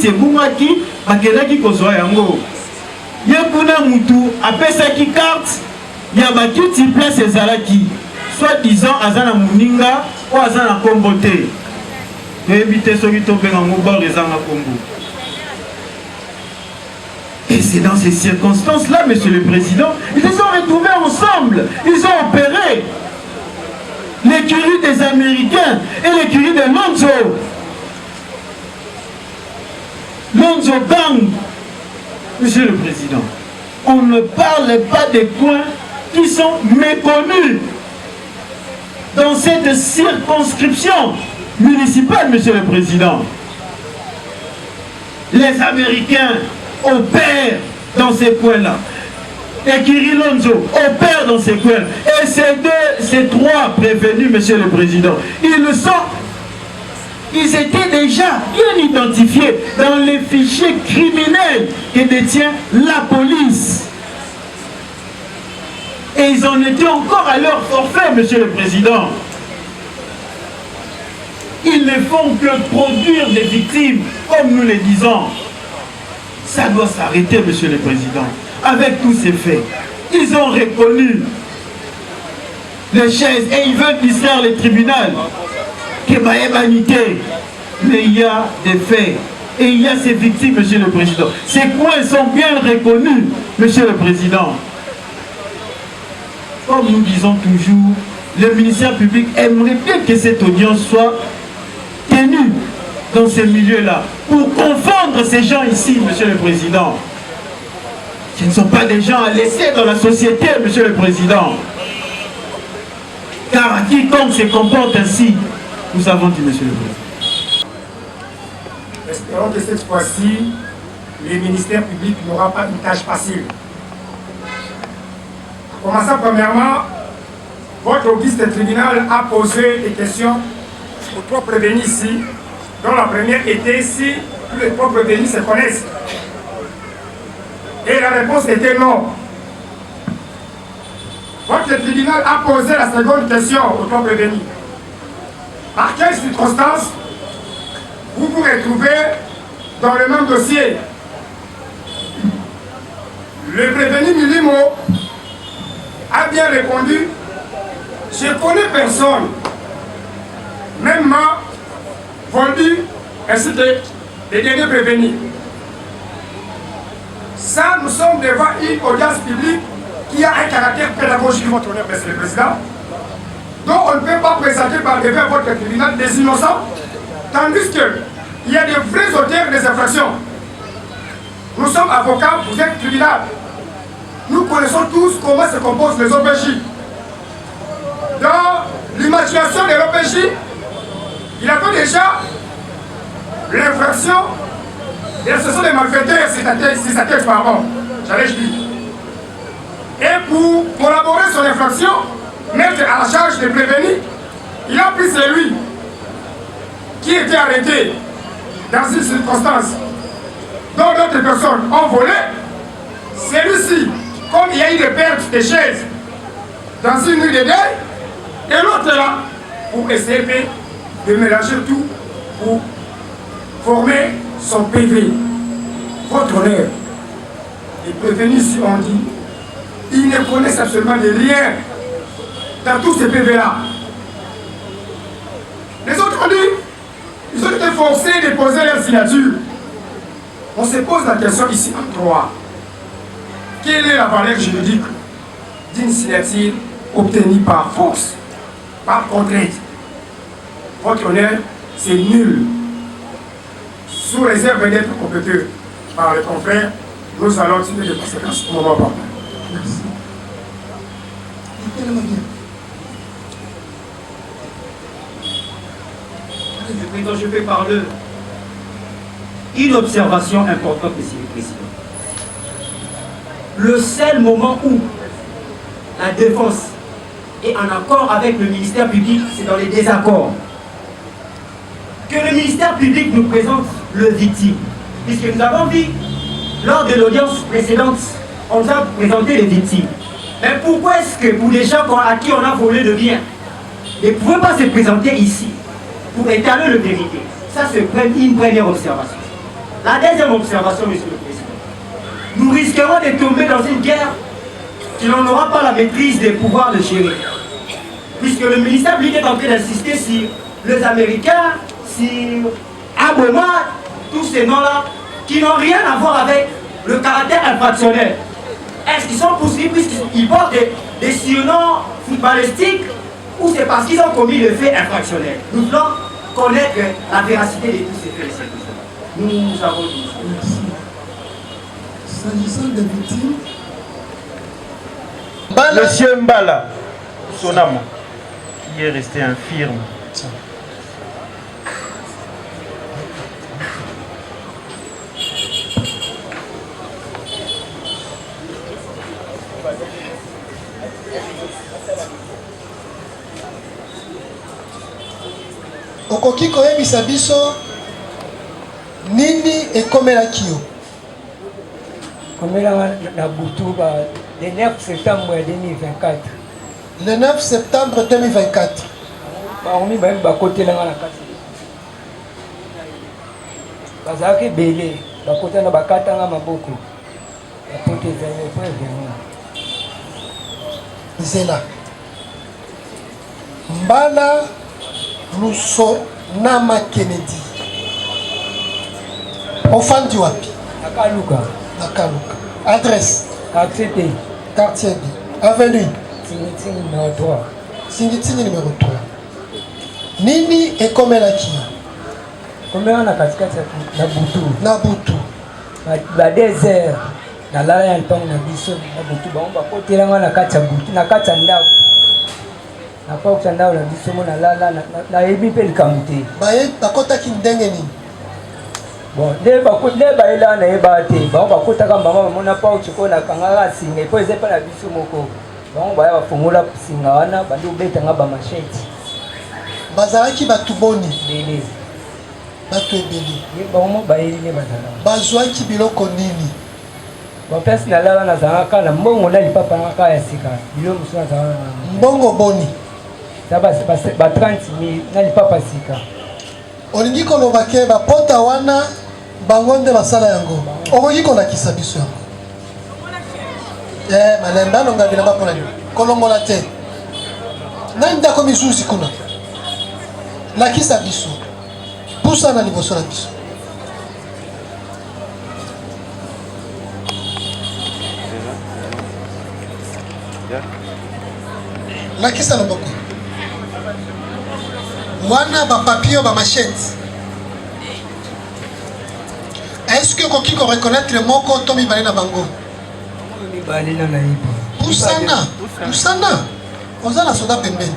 et Bungaki, Bakedaki Kozwa Yango. Yekuna Moutou, Apesaki carte. Il y a Bakiti place Ezalaki, soit-disant Azana Mouninga ou Azana Kombote. Et c'est dans ces circonstances-là, Monsieur le Président, ils se sont retrouvés ensemble, ils ont opéré l'écurie des Américains et l'écurie de Lonzo. Lonzo Gang, Monsieur le Président, on ne parle pas des coins qui sont méconnus dans cette circonscription municipale, Monsieur le Président. Les Américains opèrent dans ces coins-là. Et Kiri Lonzo opère dans ces coins. Et ces 3 prévenus, Monsieur le Président, ils étaient déjà bien identifiés dans les fichiers criminels que détient la police. Et ils en étaient encore à leur forfait, Monsieur le Président. Ils ne font que produire des victimes, comme nous le disons. Ça doit s'arrêter, Monsieur le Président. Avec tous ces faits, ils ont reconnu les chaises et ils veulent distraire le tribunal. Que Maïbanité. Mais il y a des faits. Et il y a ces victimes, Monsieur le Président. Ces coins sont bien reconnus, Monsieur le Président. Comme nous disons toujours, le ministère public aimerait bien que cette audience soit tenue dans ces milieux-là pour confondre ces gens ici, Monsieur le Président. Ce ne sont pas des gens à laisser dans la société, Monsieur le Président. Car quiconque se comporte ainsi, nous avons dit, Monsieur le Président. Espérons que cette fois-ci, le ministère public n'aura pas une tâche facile. Commençons premièrement, votre auguste tribunal a posé des questions aux 3 prévenus ici, dont la première était si tous les 3 prévenus se connaissent. Et la réponse était non. Votre tribunal a posé la seconde question aux 3 prévenus. Par quelles circonstances vous vous retrouvez dans le même dossier? Le prévenu Milimo a bien répondu: je connais personne, même ma vendu, ainsi que les derniers prévenus. Ça, nous sommes devant une audience publique qui a un caractère pédagogique, votre honneur, Monsieur le Président, dont on ne peut pas présenter par devant votre tribunal des innocents, tandis qu'il y a des vrais auteurs des infractions. Nous sommes avocats, vous êtes tribunal. Nous connaissons tous comment se composent les OPJ. Dans l'imagination de l'OPJ, il y avait déjà l'infraction de l'association des malfaiteurs, c'est-à-dire pardon, j'allais dire. Et pour collaborer sur l'infraction, mettre à la charge des prévenus, il a pris celui qui était arrêté dans une circonstance dont d'autres personnes ont volé. Celui-ci, comme il y a eu des pertes de chaises dans une nuit de deuil, et l'autre là, pour essayer de mélanger tout pour former son PV. Votre honneur, les prévenus, si on dit, ils ne connaissent absolument de rien dans tous ces PV-là. Les autres ont dit, ils ont été forcés de poser leur signature. On se pose la question ici en droit. Quelle est la valeur juridique d'une signature obtenue par force, par contrainte? Votre honneur, c'est nul. Sous réserve d'être compétent par les confrères, nous allons tirer des conséquences au moment pas. Merci. Le président, je fais par deux. Une observation importante, monsieur le président. Le seul moment où la défense est en accord avec le ministère public, c'est dans les désaccords. Que le ministère public nous présente le victime. Puisque nous avons vu, lors de l'audience précédente, on nous a présenté les victimes. Mais pourquoi est-ce que pour les gens à qui on a volé le bien, ils ne pouvaient pas se présenter ici pour étaler le vérité? Ça, c'est une première observation. La deuxième observation, monsieur le président, nous risquerons de tomber dans une guerre qui n'en aura pas la maîtrise des pouvoirs de gérer. Puisque le ministère public est en train d'insister sur les Américains, sur Aboma, tous ces noms-là, qui n'ont rien à voir avec le caractère infractionnel. Est-ce qu'ils sont poursuivis puisqu'ils portent des surnoms footballistiques ou c'est parce qu'ils ont commis le fait infractionnel? Nous voulons connaître la véracité de tous ces faits. Nous avons dit. Merci. S'agissant des victimes, Monsieur Mbala, son âme, qui est resté infirme. okoki koyebisa biso nini ekomelaki yo? Komelanga na butu le 9 septembre 2024. Le 9 septembre 2024. Baomi bakotelanga na kati. Bazalaki ebele bakotana bakatanga maboko. Bakotezanga po vraiment. Zela. Mbala Luso Nama Kennedy. Ofandi wapi? Nakaluka. Nakaluka. Adresse? Quartier B. Quartier B. Avenue? Singitini numéro 3. Singitini numéro 3. Nini ekomelaki? Komela na katikati na butu. Na butu. Ba 2 heures. Na lala ya mpango na biso na butu ba kotelanga na kati ya butu na kati ya ndako. Na pa ukanda na biso mo na lala na yebi pe likamute. Bakotaki ndenge nini? Bon, ne ba ela na yeba te. Ba kotaka mama mona pa uchiko na kangala singa po ezepa na biso moko. Ba ba ya fungula singa wana ba ndu betanga ba machete. Bazalaki batu boni. Bele. Batu ebele. Ye ba mo ba eli ne bazala. Bazwaki biloko nini? Ba pesi na lala na zanga na mbongo na lipapa na kaya sika. Bilo musu na zanga. Mbongo boni. Ba 30,000 na lipapa sika. Olingi koloba ke ba pota wana bango nde basala yango. Okoki kolakisa biso yango. Malemba longa bila bapona yo. Kolongola te. Nani ndako misusi kuna? Lakisa biso. Pusa na liboso na biso. Lakisa loboko. Wana ba papio ba machette. Est-ce que koki ko reconnaître le moko to mi balena bango? Mi balena na yipo. Pusana. Pusana. Ozala soda pembeni.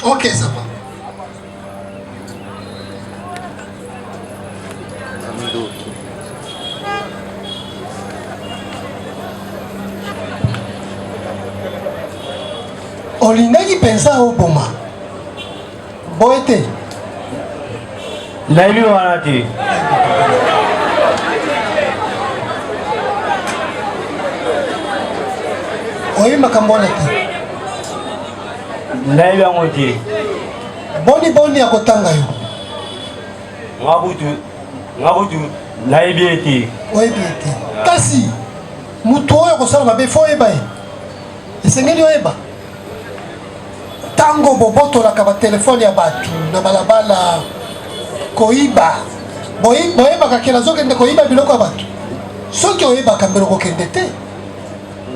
OK, ça va. Olingaki pensa oboma. Boete. Naïbi Wanati. Oui, ma cambone. Naïbi Wanati. Boni à Kotanga. Ngabutu. Naïbi eti. Oui, eti. Kasi, mutuo ya kosala mabe fo eba. Esengeli eba. Tango bobotola ba telefone ya batu na balabala koiba. Boyeba kakela zokende koiba biloko ya batu. Soki oyeba kambelo kokende te.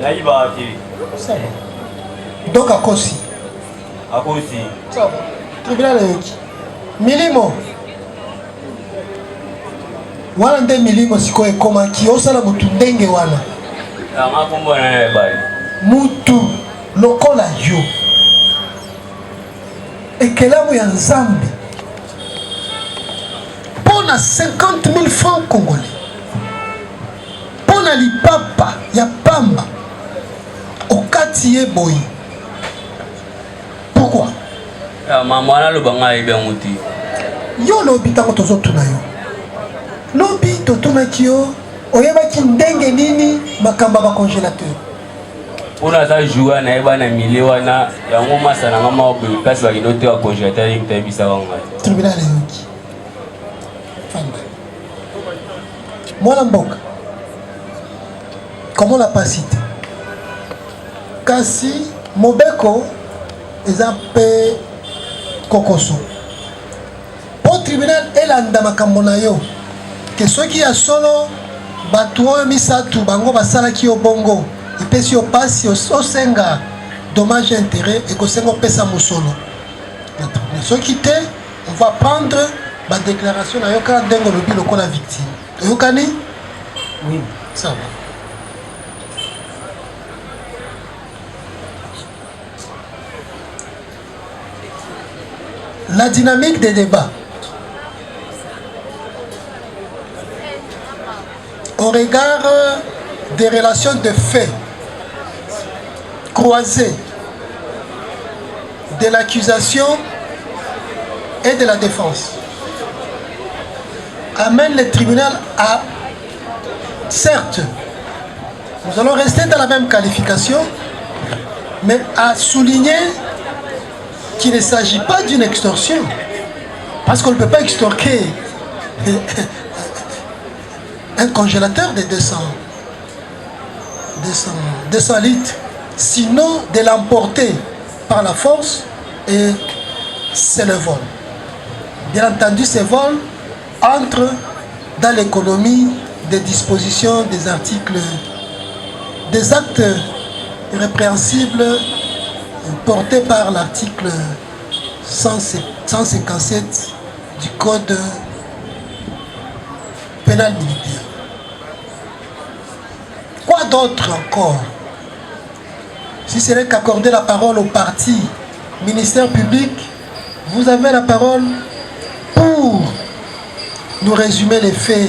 Naïba ati. Ça va. Donc akosi. Ça va. Tribunal yoki. Milimo. Wana nde milimo siko ekoma ki osala mutu ndenge wana. Mutu lokola yo. Ekelamu ya Nzambe. Pona 50 000 francs congolais. Pona lipapa ya pamba. Okati ye boyi. Pourquoi? Maman le banga ebe muti. Yo lobi tango tozotuna yo. Lobi totuna kio oyeba ki ndenge nini makamba ba congélateur. Pona za jouer na eba na mile wana yango masa na mama obe kasi ba kinote wa congélateur yimta bisa wanga. Tribunal yoki. Fanda. Mwana mboka. Comment l'a pas cité? Kasi Mobeko ezape kokoso. Au tribunal elanda makambo na yo. Que soki ya solo batuo misatu bango basala ki obongo. Ipesi yo pasi osenga dommage intérêt et kosengo pesa musolo. Soki te on va prendre ba déclaration na yo ka ndengo lobi lokola victime. Yokani? Oui, ça va. La dynamique des débats. Au regard des relations de fait croisées de l'accusation et de la défense, amène le tribunal à, certes, nous allons rester dans la même qualification, mais à souligner qu'il ne s'agit pas d'une extorsion, parce qu'on ne peut pas extorquer un congélateur de 200 litres, sinon de l'emporter par la force, et c'est le vol. Bien entendu, ce vol entre dans l'économie des dispositions des articles, des actes répréhensibles portés par l'article 157 du Code pénal militaire. Quoi d'autre encore? Si ce n'est qu'accorder la parole au parti, ministère public, vous avez la parole pour nous résumer les faits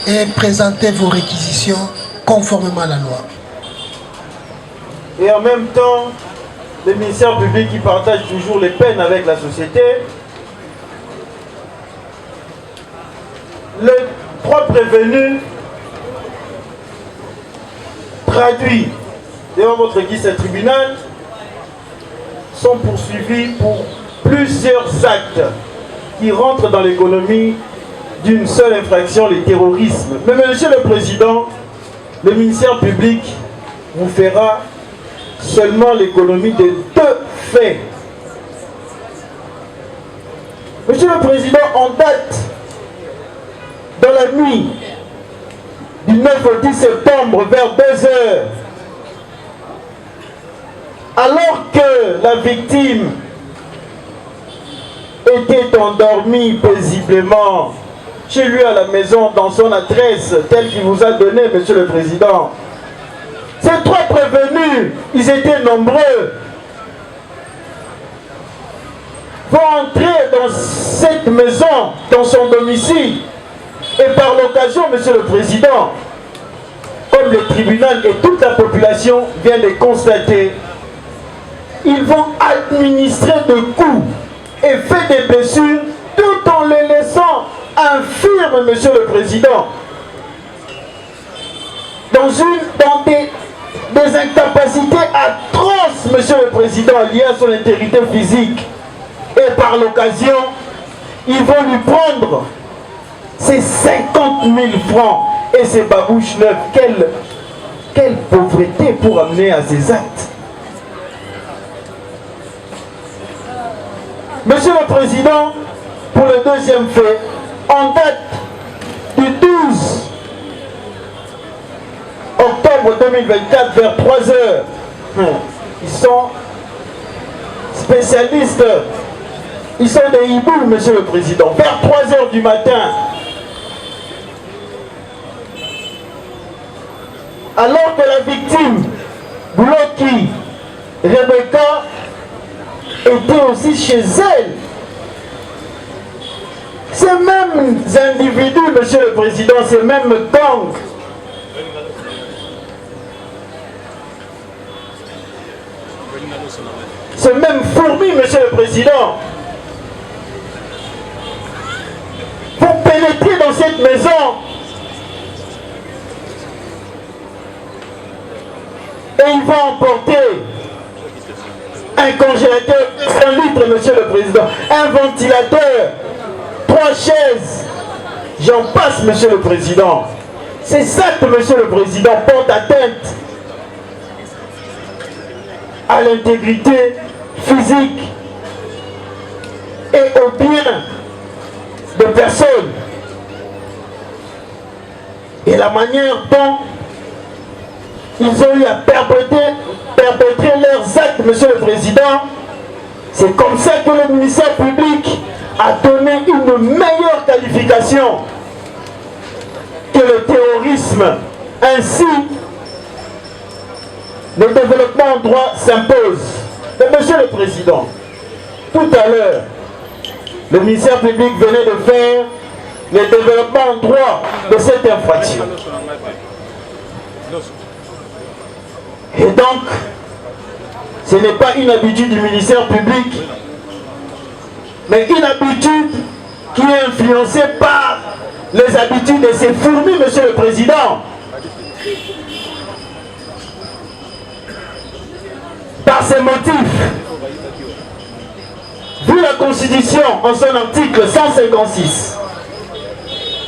et présenter vos réquisitions conformément à la loi. Et en même temps, le ministère public qui partage toujours les peines avec la société. Les trois prévenus traduits devant votre guichet tribunal sont poursuivis pour plusieurs actes qui rentrent dans l'économie d'une seule infraction, le terrorisme. Mais Monsieur le Président, le ministère public vous fera seulement l'économie de deux faits. Monsieur le Président, en date, dans la nuit du 9 au 10 septembre vers 2 heures, alors que la victime était endormie paisiblement chez lui à la maison dans son adresse telle qu'il vous a donnée, Monsieur le Président, ces trois prévenus, ils étaient nombreux, vont entrer dans cette maison, dans son domicile, et par l'occasion, Monsieur le Président, comme le tribunal et toute la population vient de constater, ils vont administrer des coups et faire des blessures tout en les laissant infirme, Monsieur le Président, dans des incapacités atroces, Monsieur le Président, liées à son intégrité physique. Et par l'occasion, ils vont lui prendre ces 50 000 francs et ces babouches neuves. Quelle pauvreté pour amener à ces actes. Monsieur le Président, pour le deuxième fait, en date du 12 octobre 2024 vers 3 heures, ils sont spécialistes, ils sont des hiboux, Monsieur le Président, vers 3 heures du matin, alors que la victime, Bloki, Rebecca, était aussi chez elle. Ces mêmes individus, Monsieur le Président, ces mêmes gangs, ces mêmes fourmis, Monsieur le Président, vont pénétrer dans cette maison et ils vont emporter un congélateur, 1 litre, Monsieur le Président, un ventilateur, 3 chaises, j'en passe, Monsieur le Président. C'est ça que, Monsieur le Président, porte atteinte à l'intégrité physique et au bien de personnes. Et la manière dont ils ont eu à perpétrer leurs actes, Monsieur le Président, c'est comme ça que le ministère public a donné une meilleure qualification que le terrorisme. Ainsi, le développement en droit s'impose. Mais Monsieur le Président, tout à l'heure, le ministère public venait de faire le développement en droit de cette infraction. Et donc, ce n'est pas une habitude du ministère public, mais une habitude qui est influencée par les habitudes de ces fourmis, Monsieur le Président. Par ces motifs, vu la Constitution en son article 156,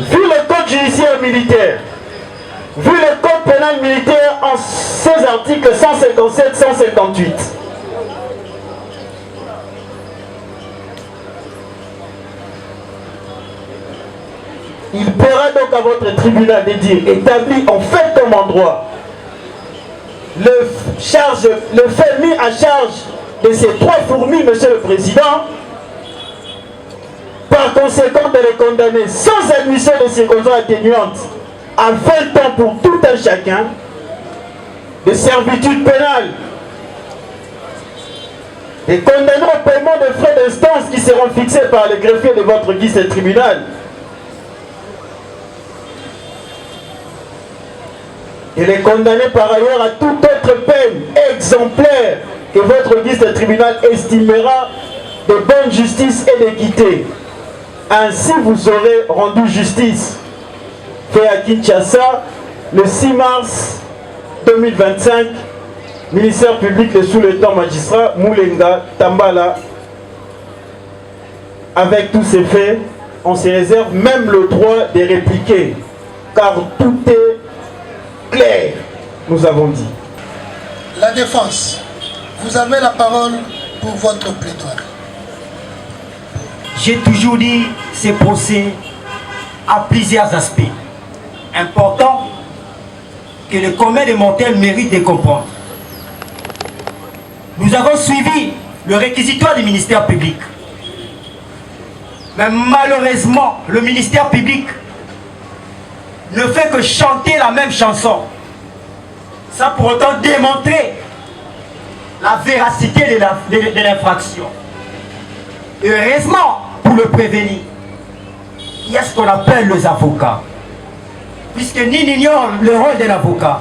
vu le Code judiciaire militaire, vu le Code pénal militaire en ses articles 157-158, il paiera donc à votre tribunal de dire, établi en fait comme en droit, le fait mis à charge de ces 3 fourmis, Monsieur le Président, par conséquent de les condamner sans admission de circonstances atténuantes à 20 ans pour tout un chacun, de servitude pénale, et condamner au paiement de frais d'instance qui seront fixés par le greffier de votre guise de tribunal. Et les condamner par ailleurs à toute autre peine exemplaire que votre guise de tribunal estimera de bonne justice et d'équité. Ainsi vous aurez rendu justice. Fait à Kinshasa le 6 mars 2025, ministère public de sous-lieutenant magistrat Moulenga Tambala. Avec tous ces faits, on se réserve même le droit de répliquer, car tout est clair, nous avons dit. La défense, vous avez la parole pour votre plaidoirie. J'ai toujours dit ces procès à plusieurs aspects importants que le commun des mortels mérite de comprendre. Nous avons suivi le réquisitoire du ministère public. Mais malheureusement, le ministère public ne fait que chanter la même chanson, sans pour autant démontrer la véracité de l'infraction. Et heureusement, pour le prévenir, il y a ce qu'on appelle les avocats. Puisque nul n'ignore le rôle de l'avocat,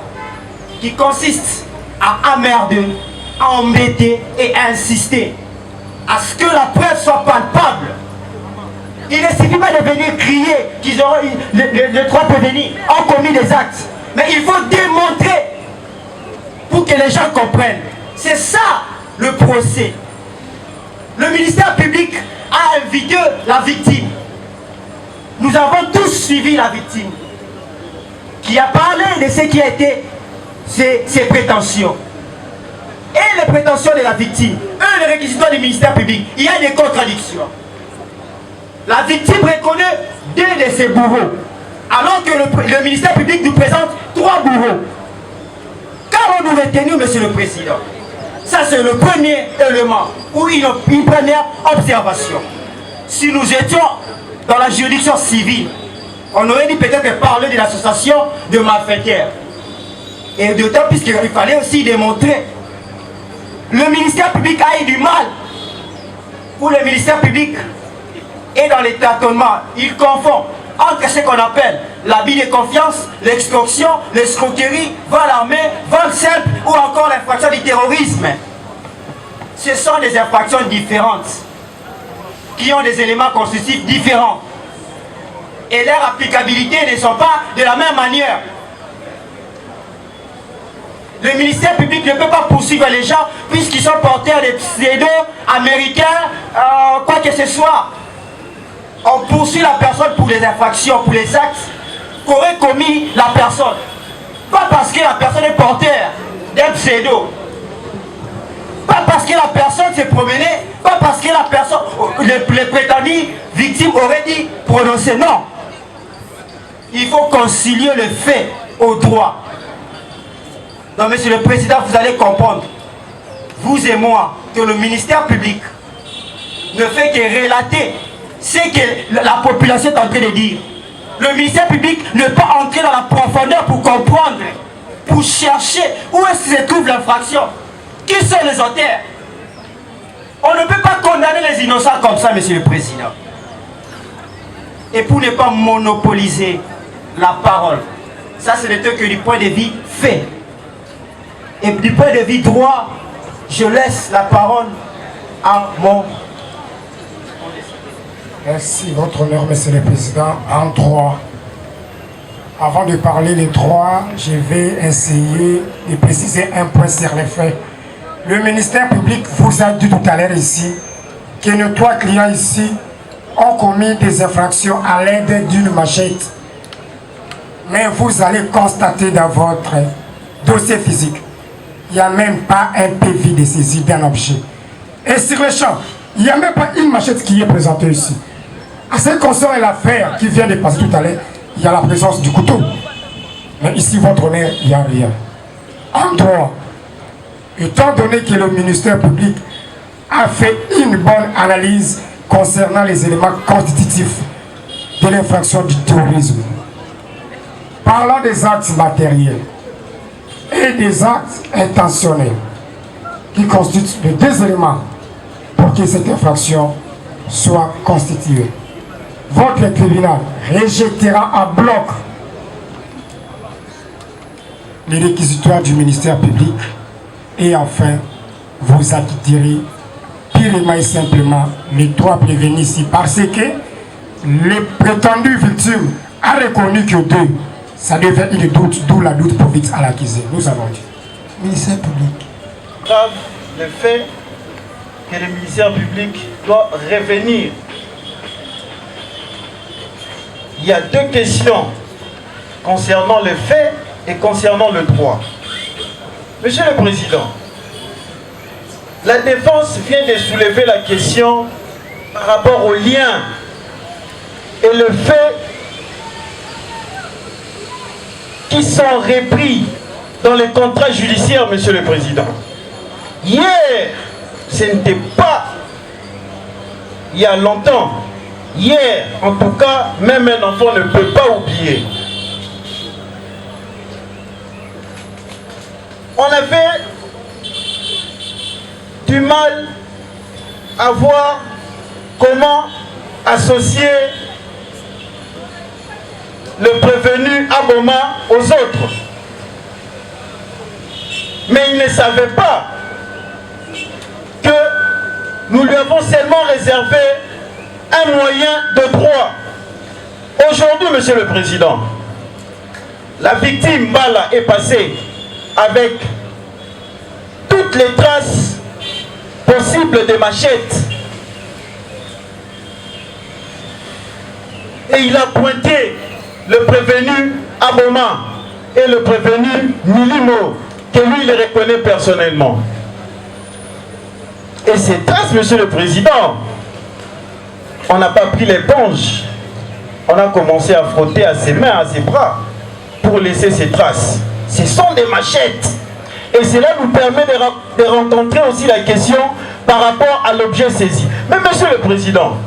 qui consiste à emmerder, à embêter et à insister à ce que la preuve soit palpable Il ne suffit pas de venir crier qu'ils auront les trois prévenus ont commis des actes. Mais il faut démontrer pour que les gens comprennent. C'est ça le procès. Le ministère public a invité la victime. Nous avons tous suivi la victime qui a parlé de ce qui a été ses prétentions. Et les prétentions de la victime, les réquisitoires du ministère public, il y a des contradictions. La victime reconnaît 2 de ses bourreaux, alors que le ministère public nous présente 3 bourreaux. Qu'avons-nous retenu, Monsieur le Président? Ça, c'est le premier élément, ou une première observation. Si nous étions dans la juridiction civile, on aurait dit peut-être parler de l'association de malfaiteurs. Et d'autant puisqu'il fallait aussi démontrer. Le ministère public a eu du mal. Où le ministère public est dans les tâtonnements. Il confond entre ce qu'on appelle l'abus de confiance, l'extorsion, l'escroquerie, vol armé, vol simple ou encore l'infraction du terrorisme. Ce sont des infractions différentes qui ont des éléments constitutifs différents. Et leur applicabilité ne sont pas de la même manière. Le ministère public ne peut pas poursuivre les gens puisqu'ils sont porteurs de pseudo-américains, quoi que ce soit. On poursuit la personne pour les infractions, pour les actes qu'aurait commis la personne. Pas parce que la personne est porteur d'un pseudo. Pas parce que la personne s'est promenée, pas parce que la personne, les prétendus victimes auraient dit prononcer. Non. Il faut concilier le fait au droit. Donc, Monsieur le Président, vous allez comprendre, vous et moi, que le ministère public ne fait que relater ce que la population est en train de dire. Le ministère public ne peut pas entrer dans la profondeur pour comprendre, pour chercher où est-ce que se trouve l'infraction. Qui sont les auteurs? On ne peut pas condamner les innocents comme ça, Monsieur le Président. Et pour ne pas monopoliser la parole, ça ce n'est que du point de vue fait. Et du point de vue droit, je laisse la parole à mon... Merci, votre honneur, Monsieur le Président. En droit, avant de parler des droits, je vais essayer de préciser un point sur les faits. Le ministère public vous a dit tout à l'heure ici que nos 3 clients ici ont commis des infractions à l'aide d'une machette. Mais vous allez constater dans votre dossier physique, il n'y a même pas un PV de saisie d'un objet. Et sur le champ, il n'y a même pas une machette qui est présentée ici. À ce qui concerne l'affaire qui vient de passer tout à l'heure, il y a la présence du couteau. Mais ici, votre honneur, il n'y a rien. En droit, étant donné que le ministère public a fait une bonne analyse concernant les éléments constitutifs de l'infraction du terrorisme, parlant des actes matériels et des actes intentionnels qui constituent les 2 éléments pour que cette infraction soit constituée. Votre tribunal rejettera en bloc les réquisitoires du ministère public et enfin vous acquitterez purement et simplement les 3 prévenus ici parce que les prétendues victimes ont reconnu que 2, ça devait une doute, d'où la doute profite à l'accusé. Nous avons dit. Ministère public. Grave le fait que le ministère public doit revenir. Il y a 2 questions concernant le fait et concernant le droit. Monsieur le Président, la défense vient de soulever la question par rapport au lien et le fait qui sont repris dans les contrats judiciaires, Monsieur le Président. Hier, ce n'était pas il y a longtemps. Hier, en tout cas, même un enfant ne peut pas oublier. On avait du mal à voir comment associer le prévenu Aboma aux autres. Mais il ne savait pas que nous lui avons seulement réservé un moyen de droit. Aujourd'hui, Monsieur le Président, la victime Bala est passée avec toutes les traces possibles des machettes. Et il a pointé le prévenu Aboma et le prévenu Milimo, que lui, il reconnaît personnellement. Et ces traces, Monsieur le Président, on n'a pas pris l'éponge. On a commencé à frotter à ses mains, à ses bras, pour laisser ces traces. Ce sont des machettes. Et cela nous permet de rencontrer aussi la question par rapport à l'objet saisi. Mais Monsieur le Président,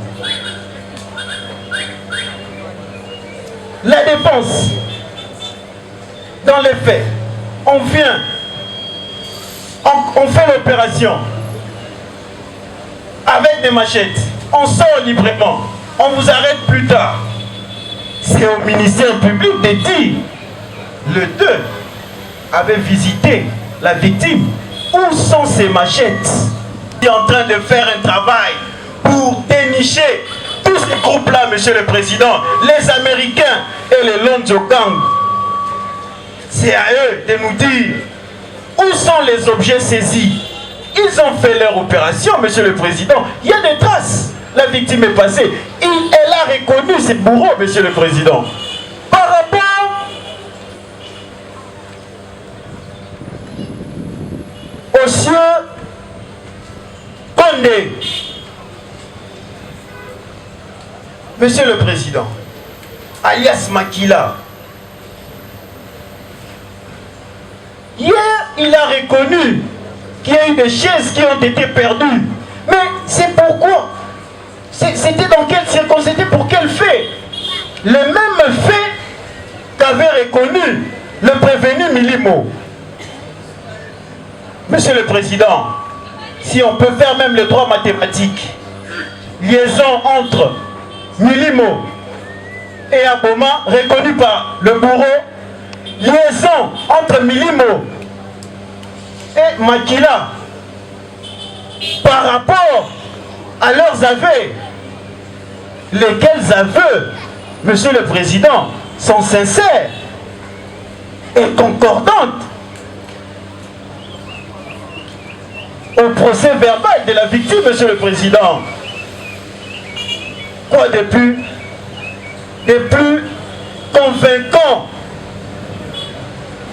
la défense, dans les faits, on vient, on fait l'opération avec des machettes, on sort librement, on vous arrête plus tard. C'est au ministère public de dire, le 2 avait visité la victime. Où sont ces machettes? Il est en train de faire un travail pour dénicher tous ces groupes-là, Monsieur le Président, les Américains et les Lonzo Gang. C'est à eux de nous dire où sont les objets saisis. Ils ont fait leur opération, Monsieur le Président. Il y a des traces. La victime est passée. Elle a reconnu ses bourreaux, Monsieur le Président. Par rapport au sieur Condé, Monsieur le Président, alias Makila, hier, il a reconnu qu'il y a eu des chaises qui ont été perdues. Mais c'est pourquoi? C'était dans quelles circonstances? C'était pour quel fait? Le même fait qu'avait reconnu le prévenu Milimo. Monsieur le Président, si on peut faire même le droit mathématique, liaison entre Milimo et Aboma, reconnu par le bourreau, liaison entre Milimo et Makila, par rapport à leurs aveux, lesquels aveux, Monsieur le Président, sont sincères et concordantes au procès verbal de la victime, Monsieur le Président. Quoi de plus convaincant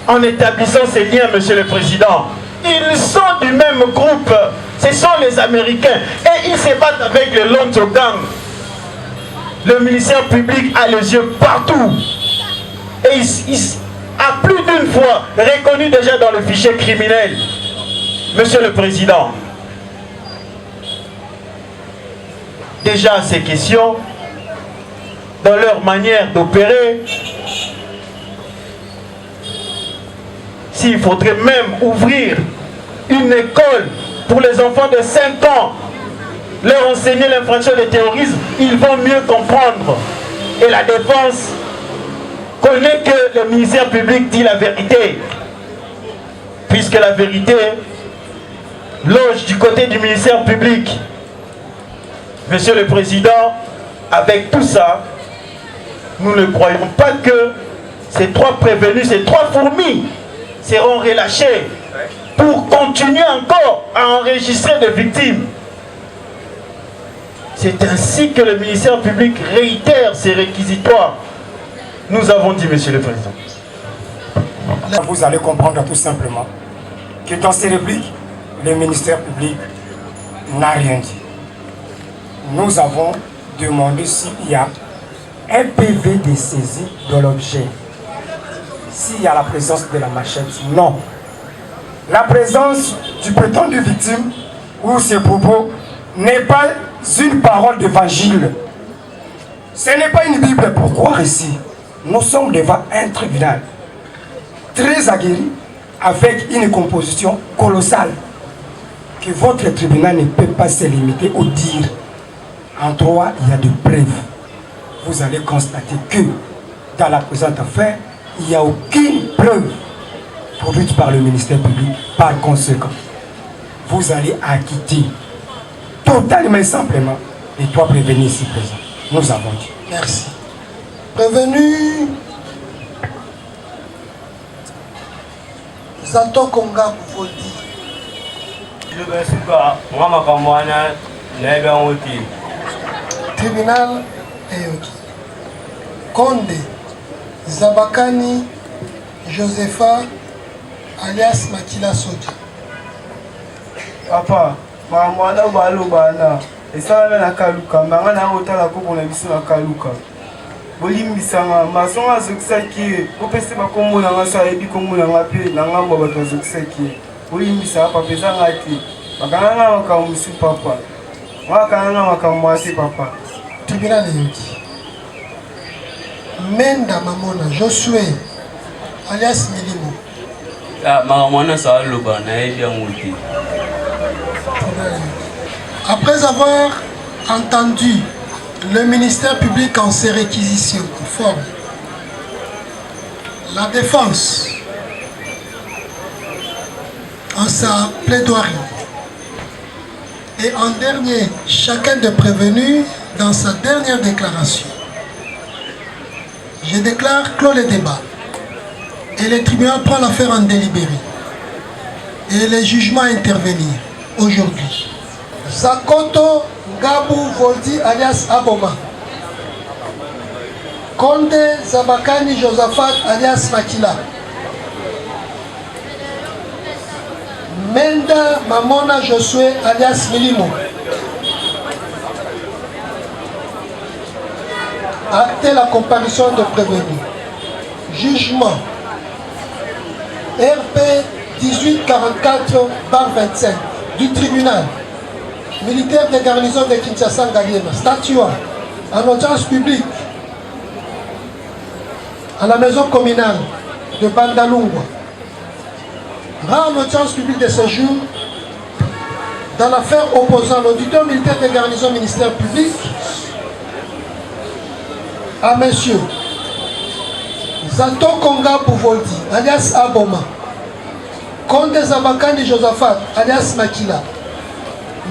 en établissant ces liens, Monsieur le Président? Ils sont du même groupe, ce sont les Américains, et ils se battent avec le Lonzo Gang. Le ministère public a les yeux partout, et il a plus d'une fois reconnu déjà dans le fichier criminel. Monsieur le Président, déjà ces questions, dans leur manière d'opérer, s'il faudrait même ouvrir une école pour les enfants de 5 ans, leur enseigner l'infraction de terrorisme, ils vont mieux comprendre. Et la défense connaît que le ministère public dit la vérité, puisque la vérité loge du côté du ministère public. Monsieur le Président, avec tout ça, nous ne croyons pas que ces 3 prévenus, ces 3 fourmis seront relâchés pour continuer encore à enregistrer des victimes. C'est ainsi que le ministère public réitère ses réquisitoires. Nous avons dit, Monsieur le Président. Vous allez comprendre tout simplement que dans ces répliques, le ministère public n'a rien dit. Nous avons demandé s'il y a un PV de saisie de l'objet. S'il y a la présence de la machette, non. La présence du prétendu victime ou ses propos n'est pas une parole d'évangile. Ce n'est pas une Bible pour croire ici. Nous sommes devant un tribunal très aguerri avec une composition colossale que votre tribunal ne peut pas se limiter au dire. En droit, il y a des preuves. Vous allez constater que dans la présente affaire, il n'y a aucune preuve produite par le ministère public. Par conséquent, vous allez acquitter totalement et simplement et toi prévenu ici présent. Nous avons dit. Merci. Prévenu Zato Konga Voldi. Tribunal Eyoki. Konde Zabakani Josepha alias Makila Soja. Papa, mwana balo bana. Esala na kaluka, manga na otala ko na biso na kaluka. Bolimbisanga masonga azokisaki, opese bakombo na ngasa ebi kombo na ngape na ngambo bato azokisaki. Bolimbisa papa ezanga ati. Bakanga makamusi papa. Wakanga makamwasi papa. Tribunal Eyoki. Menda Mamona Josué alias Milimo. Après avoir entendu le ministère public en ses réquisitions conformes, la défense en sa plaidoirie et en dernier, chacun de prévenus dans sa dernière déclaration, je déclare clos le débat et le tribunal prend l'affaire en délibéré et les jugements à intervenir aujourd'hui. Zakoto Ngabou Voldi alias Aboma. Konde Zabakani Josaphat alias Makila. Menda Mamona Josué alias Milimo. Actez la comparution de prévenus. Jugement. RP 1844/25 du tribunal militaire de garnison de Kinshasa Ngaliema, statuant en audience publique à la maison communale de Bandalungwa, rend en audience publique de ce jour dans l'affaire opposant l'auditeur militaire de garnison ministère public à monsieur Zato Konga Bouvoldi alias Aboma, Konde Zabakani Josaphat alias Makila,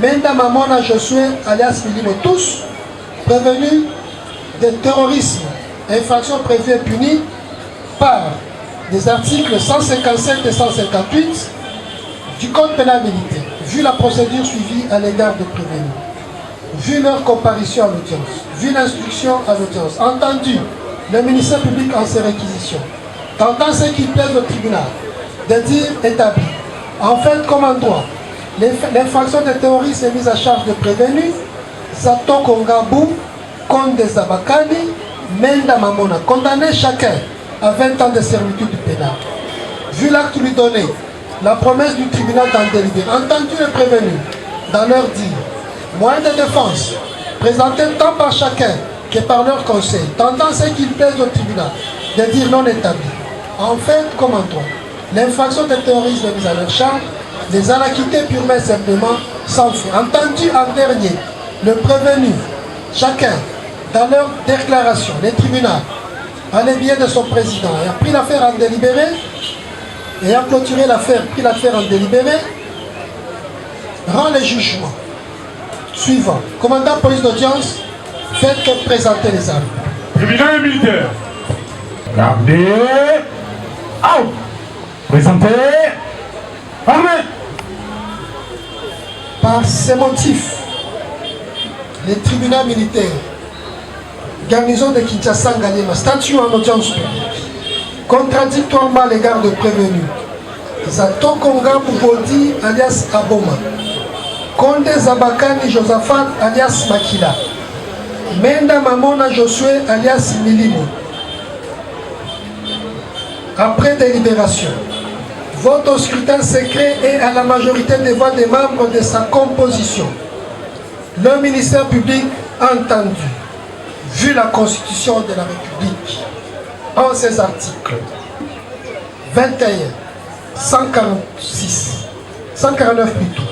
Menda Mamona Josué alias Milimo, tous prévenus de terrorisme, infraction prévue et punie par des articles 157 et 158 du Code pénal militaire, vu la procédure suivie à l'égard des prévenus, vu leur comparution à l'audience, vu l'instruction à l'audience, entendu le ministère public en ses réquisitions, tentant ce qui plaise au tribunal, de dire établi, en fait comme en droit, l'infraction de terrorisme est mise à charge de prévenus, Zato Kongabou, Konde Zabakani, Menda Mamona, condamnés chacun à 20 ans de servitude pénale. Vu l'acte lui donné, la promesse du tribunal d'en délibérer, entendu les prévenus dans leur dire, moyen de défense, présenté tant par chacun que par leur conseil, tentant ce qu'il plaise au tribunal, de dire non établi. En fait, comme en droit, l'infraction de terrorisme est mise à leur charge, les en acquittés purement et simplement sans fait. Entendu en dernier, le prévenu, chacun, dans leur déclaration, les tribunaux, à l'évier de son président, et a pris l'affaire en délibéré, et a clôturé l'affaire, pris l'affaire en délibéré, rend les jugements suivants. Commandant police d'audience, faites que présenter les armes. Tribunal militaire. Gardez. Out. Présentez. Armée. Par ces motifs, les tribunaux militaires, garnison de Kinshasa Ngaliema, statut en audience publique, contradictoirement à l'égard de prévenus, Zato Konga Bouvoldi alias Aboma, Konde Zabakani Josaphat alias Makila, Menda Mamona Josué alias Milimo. Après délibération, vote au scrutin secret et à la majorité des voix des membres de sa composition. Le ministère public entendu, vu la Constitution de la République, en ses articles 21, 146, 149 plutôt,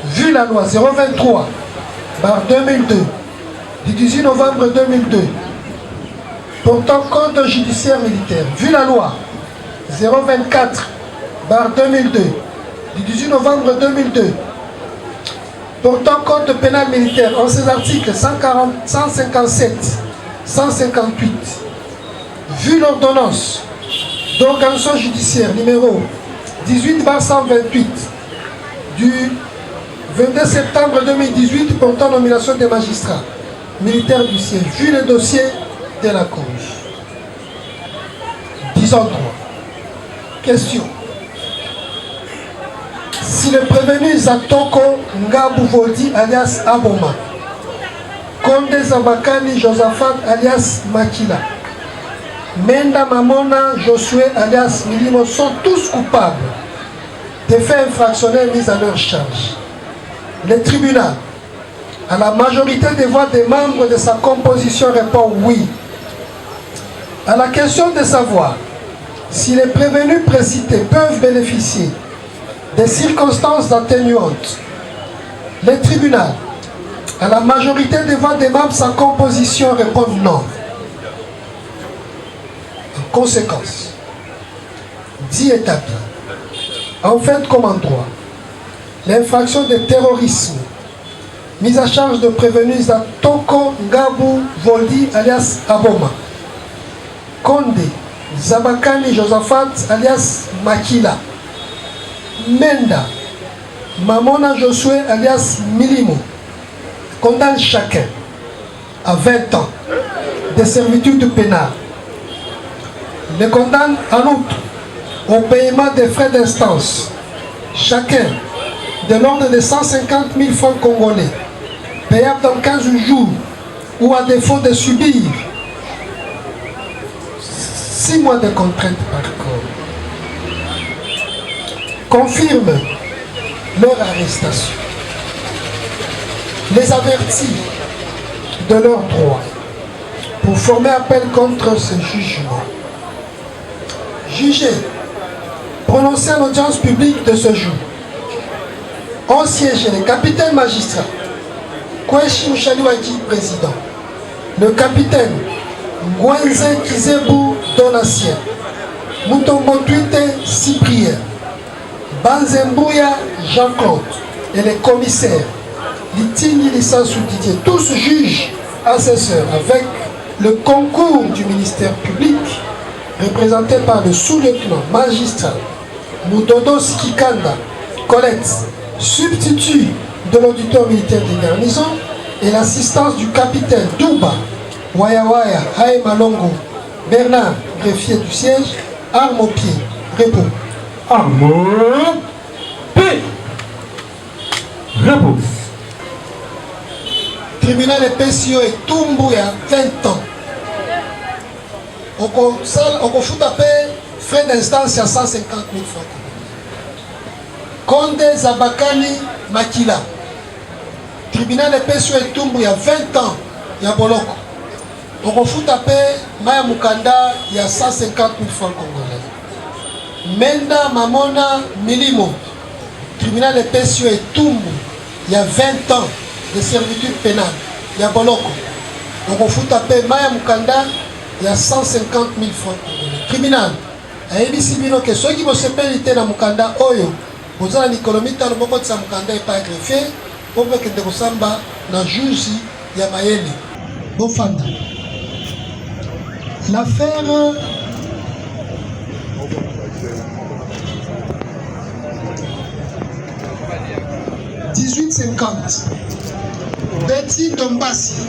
vu la loi 023/2002 du 18 novembre 2002 portant code judiciaire militaire, vu la loi 024/2002 du 18 novembre 2002 portant code pénal militaire en ses articles 140, 157, 158, vu l'ordonnance d'organisation judiciaire numéro 18/128 du 22 septembre 2018 portant nomination des magistrats militaires du siège, vu le dossier de la cause. Disons droit. Question. Si le prévenu Zatoko Ngabou Voldi alias Aboma, Konde Zabakani Josaphat alias Makila, Menda Mamona Josué alias Milimo sont tous coupables des faits infractionnels mis à leur charge. Le tribunal, à la majorité des voix des membres de sa composition, répond oui. À la question de savoir si les prévenus précités peuvent bénéficier des circonstances atténuantes, le tribunal, à la majorité des voix des membres de sa composition, répond non. En conséquence, dit établi, en fait comme en droit, l'infraction de terrorisme mise à charge de prévenus Zatoko Ngabou Voldi alias Aboma, Konde Zabakani Josaphat alias Makila, Menda Mamona Josué alias Milimo condamne chacun à 20 ans de servitude pénale. Le condamne en outre au paiement des frais d'instance, chacun de l'ordre de 150 000 francs congolais, payable dans 15 jours, ou à défaut de subir 6 mois de contrainte par corps. Confirme leur arrestation. Les avertit de leurs droits pour former appel contre ce jugement. Jugé, prononcé en audience publique de ce jour, ont siégé le capitaine magistrat Kweshi Mouchaliwaki, président, le capitaine Ngwenze Kizebu Donatien, Mutombo Twite Cyprien, Banzembouya Jean-Claude et les commissaires Litini Lissassou Didier, tous juges assesseurs avec le concours du ministère public représenté par le sous-lieutenant magistrat Mudodo Sikikanda Colette, substitut de l'auditeur militaire des garnisons, et l'assistance du capitaine Douba Wayawaya Haï Malongo Bernard, greffier du siège, arme au pied, repos. Arme au pied, repos. Tribunal de PCO et Tumbuya, 20 ans. On fout à paix frais d'instance à 150 000 francs. Konde Zabakani Makila. Tribunal de PCO et Tumbuya, 20 ans. Il y a Boloko. On fout à paix Maya Mukanda, il y a 150 000 francs congolais. Menda Mamona Milimo. Tribunal de PCO et Tumbu, il y a 20 ans de servitude pénale. Il y a Boloko. On fout à paix Maya Mukanda, il y a 150 000 francs congolais. Tribunal. Ayebi Bino que ceux qui vont se péniter dans Mukanda Oyo, vous avez l'économie dans le moment de sa Mukanda et pas greffé, pour que de Rosamba, dans le juge, il y a Mayele. Bofanda. L'affaire « 1850 Betty Dombassi.